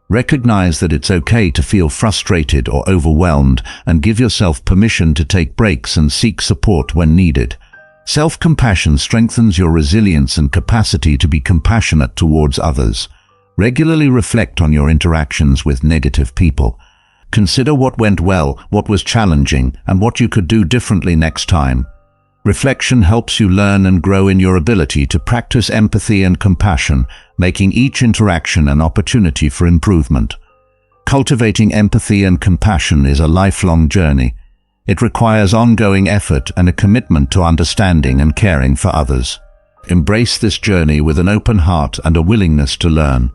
Recognize that it's okay to feel frustrated or overwhelmed, and give yourself permission to take breaks and seek support when needed. Self-compassion strengthens your resilience and capacity to be compassionate towards others. Regularly reflect on your interactions with negative people. Consider what went well, what was challenging, and what you could do differently next time. Reflection helps you learn and grow in your ability to practice empathy and compassion, making each interaction an opportunity for improvement. Cultivating empathy and compassion is a lifelong journey. It requires ongoing effort and a commitment to understanding and caring for others. Embrace this journey with an open heart and a willingness to learn.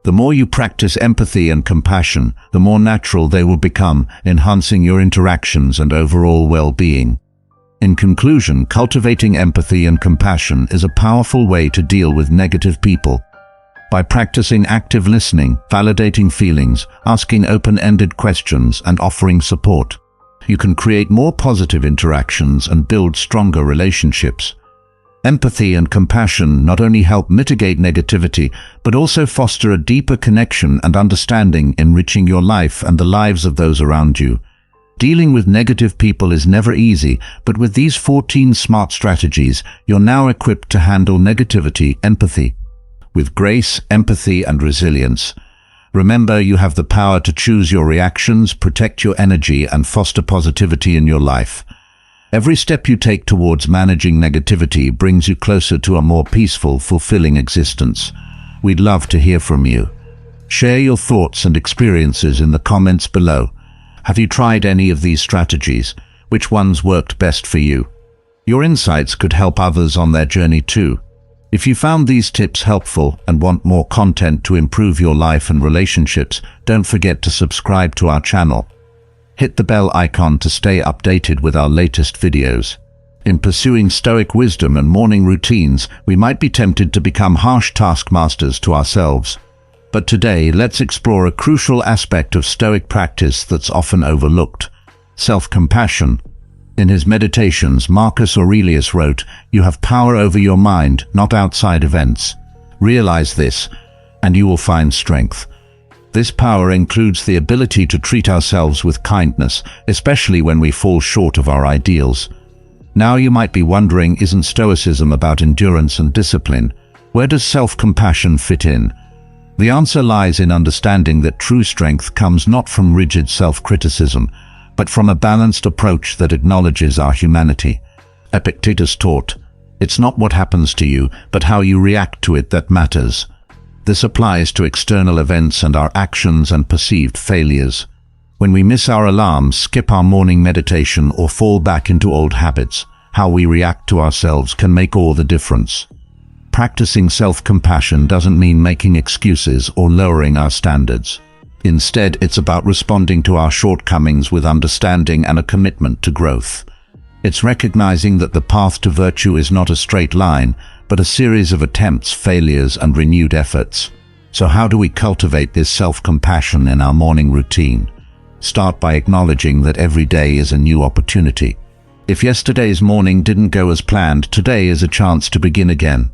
The more you practice empathy and compassion, the more natural they will become, enhancing your interactions and overall well-being. In conclusion, cultivating empathy and compassion is a powerful way to deal with negative people. By practicing active listening, validating feelings, asking open-ended questions, and offering support, you can create more positive interactions and build stronger relationships. Empathy and compassion not only help mitigate negativity, but also foster a deeper connection and understanding, enriching your life and the lives of those around you. Dealing with negative people is never easy, but with these 14 smart strategies, you're now equipped to handle negativity, empathy, with grace, empathy, and resilience. Remember, you have the power to choose your reactions, protect your energy, and foster positivity in your life. Every step you take towards managing negativity brings you closer to a more peaceful, fulfilling existence. We'd love to hear from you. Share your thoughts and experiences in the comments below. Have you tried any of these strategies? Which ones worked best for you? Your insights could help others on their journey too. If you found these tips helpful and want more content to improve your life and relationships, don't forget to subscribe to our channel. Hit the bell icon to stay updated with our latest videos. In pursuing Stoic wisdom and morning routines, we might be tempted to become harsh taskmasters to ourselves. But today, let's explore a crucial aspect of Stoic practice that's often overlooked: self-compassion. In his Meditations, Marcus Aurelius wrote, "You have power over your mind, not outside events. Realize this, and you will find strength." This power includes the ability to treat ourselves with kindness, especially when we fall short of our ideals. Now you might be wondering, isn't Stoicism about endurance and discipline? Where does self-compassion fit in? The answer lies in understanding that true strength comes not from rigid self-criticism, but from a balanced approach that acknowledges our humanity. Epictetus taught, "It's not what happens to you, but how you react to it that matters." This applies to external events and our actions and perceived failures. When we miss our alarms, skip our morning meditation, or fall back into old habits, how we react to ourselves can make all the difference. Practicing self-compassion doesn't mean making excuses or lowering our standards. Instead, it's about responding to our shortcomings with understanding and a commitment to growth. It's recognizing that the path to virtue is not a straight line, but a series of attempts, failures, and renewed efforts. So how do we cultivate this self-compassion in our morning routine? Start by acknowledging that every day is a new opportunity. If yesterday's morning didn't go as planned, today is a chance to begin again.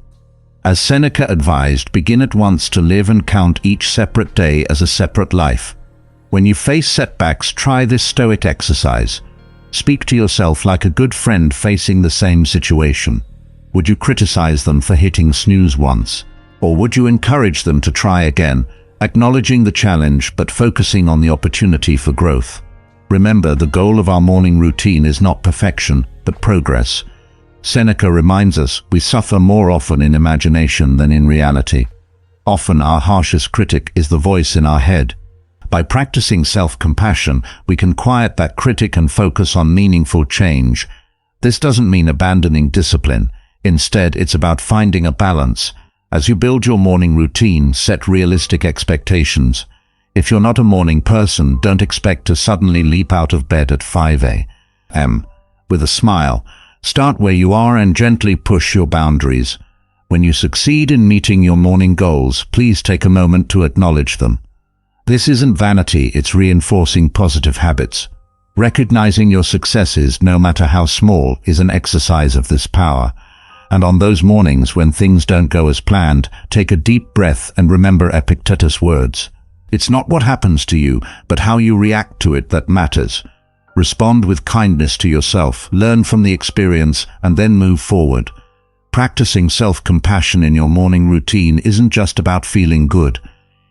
As Seneca advised, begin at once to live and count each separate day as a separate life. When you face setbacks, try this Stoic exercise. Speak to yourself like a good friend facing the same situation. Would you criticize them for hitting snooze once? Or would you encourage them to try again, acknowledging the challenge but focusing on the opportunity for growth? Remember, the goal of our morning routine is not perfection, but progress. Seneca reminds us we suffer more often in imagination than in reality. Often our harshest critic is the voice in our head. By practicing self-compassion, we can quiet that critic and focus on meaningful change. This doesn't mean abandoning discipline. Instead, it's about finding a balance. As you build your morning routine, set realistic expectations. If you're not a morning person, don't expect to suddenly leap out of bed at 5 a.m. With a smile, start where you are and gently push your boundaries. When you succeed in meeting your morning goals, please take a moment to acknowledge them. This isn't vanity, it's reinforcing positive habits. Recognizing your successes, no matter how small, is an exercise of this power. And on those mornings when things don't go as planned, take a deep breath and remember Epictetus' words. It's not what happens to you, but how you react to it that matters. Respond with kindness to yourself, learn from the experience, and then move forward. Practicing self-compassion in your morning routine isn't just about feeling good.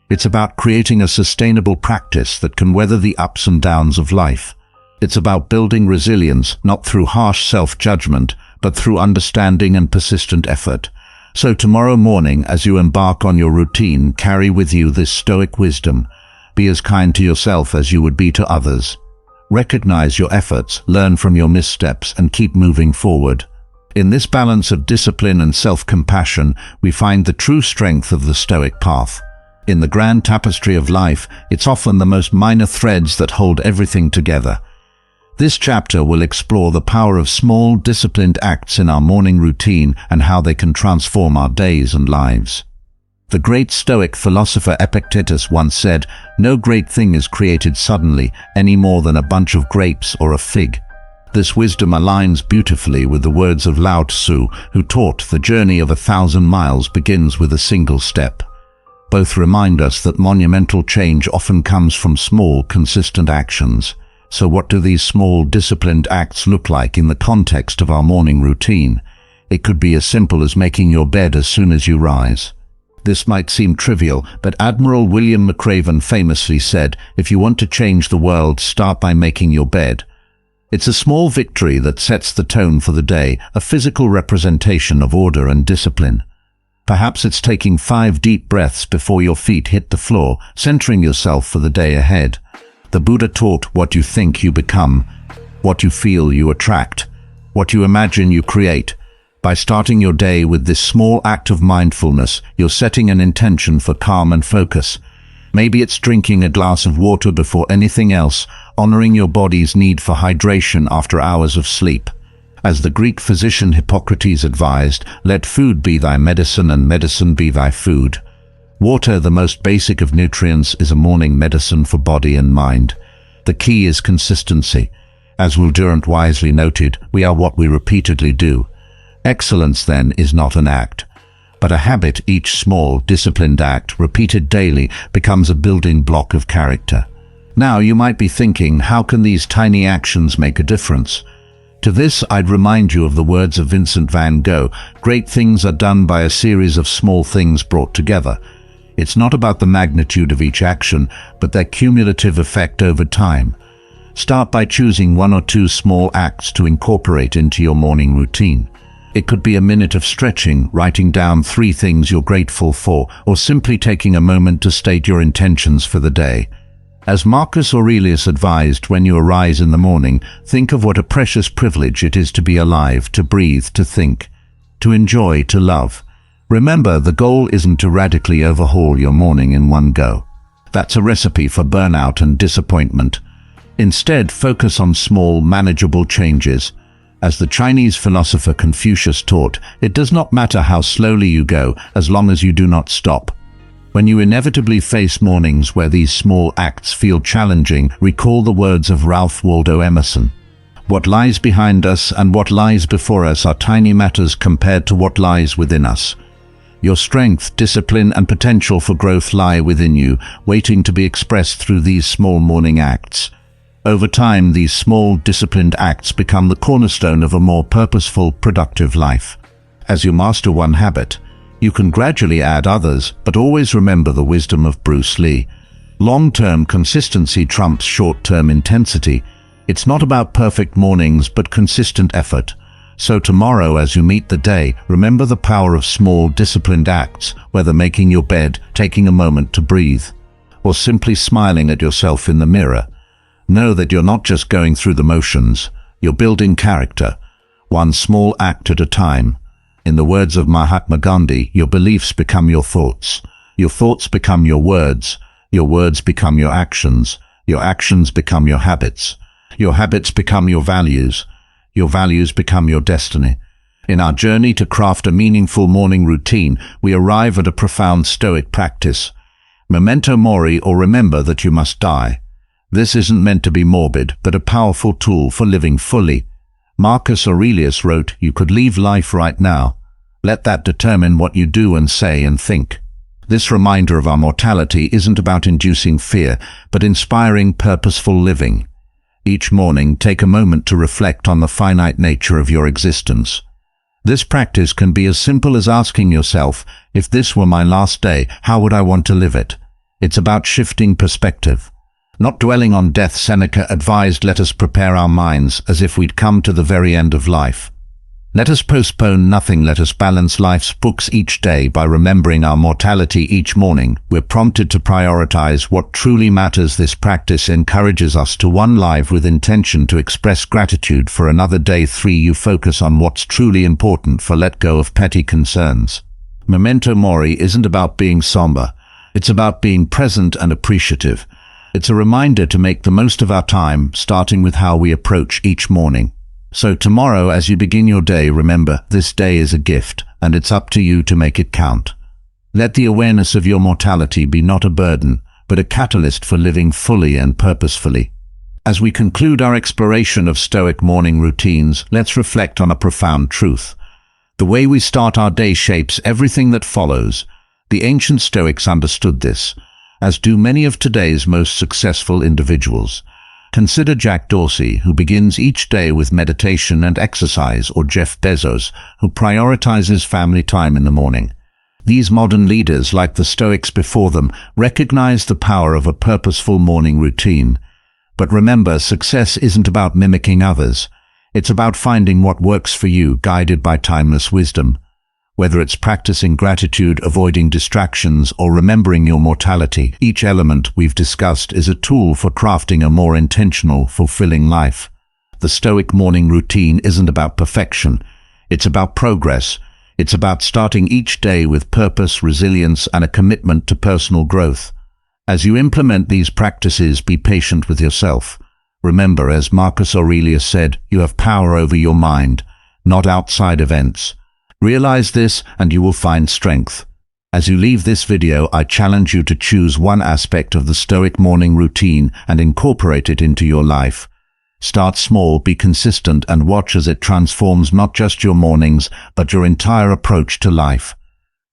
It's about creating a sustainable practice that can weather the ups and downs of life. It's about building resilience, not through harsh self-judgment, but through understanding and persistent effort. So tomorrow morning, as you embark on your routine, carry with you this Stoic wisdom. Be as kind to yourself as you would be to others. Recognize your efforts, learn from your missteps, and keep moving forward. In this balance of discipline and self-compassion, we find the true strength of the Stoic path. In the grand tapestry of life, it's often the most minor threads that hold everything together. This chapter will explore the power of small, disciplined acts in our morning routine and how they can transform our days and lives. The great Stoic philosopher Epictetus once said, "No great thing is created suddenly, any more than a bunch of grapes or a fig." This wisdom aligns beautifully with the words of Lao Tzu, who taught the journey of 1,000 miles begins with a single step. Both remind us that monumental change often comes from small, consistent actions. So what do these small, disciplined acts look like in the context of our morning routine? It could be as simple as making your bed as soon as you rise. This might seem trivial, but Admiral William McRaven famously said, "If you want to change the world, start by making your bed." It's a small victory that sets the tone for the day, a physical representation of order and discipline. Perhaps it's taking 5 deep breaths before your feet hit the floor, centering yourself for the day ahead. The Buddha taught what you think you become, what you feel you attract, what you imagine you create. By starting your day with this small act of mindfulness, you're setting an intention for calm and focus. Maybe it's drinking a glass of water before anything else, honoring your body's need for hydration after hours of sleep. As the Greek physician Hippocrates advised, let food be thy medicine and medicine be thy food. Water, the most basic of nutrients, is a morning medicine for body and mind. The key is consistency. As Will Durant wisely noted, we are what we repeatedly do. Excellence, then, is not an act, but a habit. Each small, disciplined act, repeated daily, becomes a building block of character. Now, you might be thinking, how can these tiny actions make a difference? To this, I'd remind you of the words of Vincent van Gogh: great things are done by a series of small things brought together. It's not about the magnitude of each action, but their cumulative effect over time. Start by choosing 1 or 2 small acts to incorporate into your morning routine. It could be a minute of stretching, writing down 3 things you're grateful for, or simply taking a moment to state your intentions for the day. As Marcus Aurelius advised, when you arise in the morning, think of what a precious privilege it is to be alive, to breathe, to think, to enjoy, to love. Remember, the goal isn't to radically overhaul your morning in one go. That's a recipe for burnout and disappointment. Instead, focus on small, manageable changes. As the Chinese philosopher Confucius taught, it does not matter how slowly you go, as long as you do not stop. When you inevitably face mornings where these small acts feel challenging, recall the words of Ralph Waldo Emerson. What lies behind us and what lies before us are tiny matters compared to what lies within us. Your strength, discipline, and potential for growth lie within you, waiting to be expressed through these small morning acts. Over time, these small, disciplined acts become the cornerstone of a more purposeful, productive life. As you master one habit, you can gradually add others, but always remember the wisdom of Bruce Lee. Long-term consistency trumps short-term intensity. It's not about perfect mornings, but consistent effort. So tomorrow, as you meet the day, remember the power of small, disciplined acts, whether making your bed, taking a moment to breathe, or simply smiling at yourself in the mirror. Know that you're not just going through the motions, you're building character, one small act at a time. In the words of Mahatma Gandhi, your beliefs become your thoughts become your words become your actions become your habits become your values become your destiny. In our journey to craft a meaningful morning routine, we arrive at a profound Stoic practice. Memento mori, or remember that you must die. This isn't meant to be morbid, but a powerful tool for living fully. Marcus Aurelius wrote, "You could leave life right now. Let that determine what you do and say and think." This reminder of our mortality isn't about inducing fear, but inspiring purposeful living. Each morning, take a moment to reflect on the finite nature of your existence. This practice can be as simple as asking yourself, if this were my last day, how would I want to live it? It's about shifting perspective. Not dwelling on death. Seneca advised, let us prepare our minds as if we'd come to the very end of life. Let us postpone nothing. Let us balance life's books each day by remembering our mortality each morning. We're prompted to prioritize what truly matters. This practice encourages us to one live with intention, to express gratitude for another day. 3. You focus on what's truly important. Let go of petty concerns. Memento mori isn't about being somber. It's about being present and appreciative. It's a reminder to make the most of our time, starting with how we approach each morning. So tomorrow, as you begin your day, remember, this day is a gift, and it's up to you to make it count. Let the awareness of your mortality be not a burden, but a catalyst for living fully and purposefully. As we conclude our exploration of Stoic morning routines, let's reflect on a profound truth. The way we start our day shapes everything that follows. The ancient Stoics understood this, as do many of today's most successful individuals. Consider Jack Dorsey, who begins each day with meditation and exercise, or Jeff Bezos, who prioritizes family time in the morning. These modern leaders, like the Stoics before them, recognize the power of a purposeful morning routine. But remember, success isn't about mimicking others. It's about finding what works for you, guided by timeless wisdom. Whether it's practicing gratitude, avoiding distractions, or remembering your mortality, each element we've discussed is a tool for crafting a more intentional, fulfilling life. The Stoic morning routine isn't about perfection. It's about progress. It's about starting each day with purpose, resilience, and a commitment to personal growth. As you implement these practices, be patient with yourself. Remember, as Marcus Aurelius said, you have power over your mind, not outside events. Realize this and you will find strength. As you leave this video, I challenge you to choose one aspect of the Stoic morning routine and incorporate it into your life. Start small, be consistent, and watch as it transforms not just your mornings, but your entire approach to life.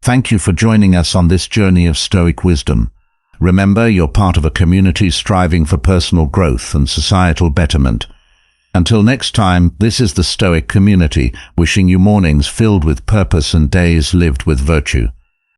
Thank you for joining us on this journey of Stoic wisdom. Remember, you're part of a community striving for personal growth and societal betterment. Until next time, this is the Stoic community, wishing you mornings filled with purpose and days lived with virtue.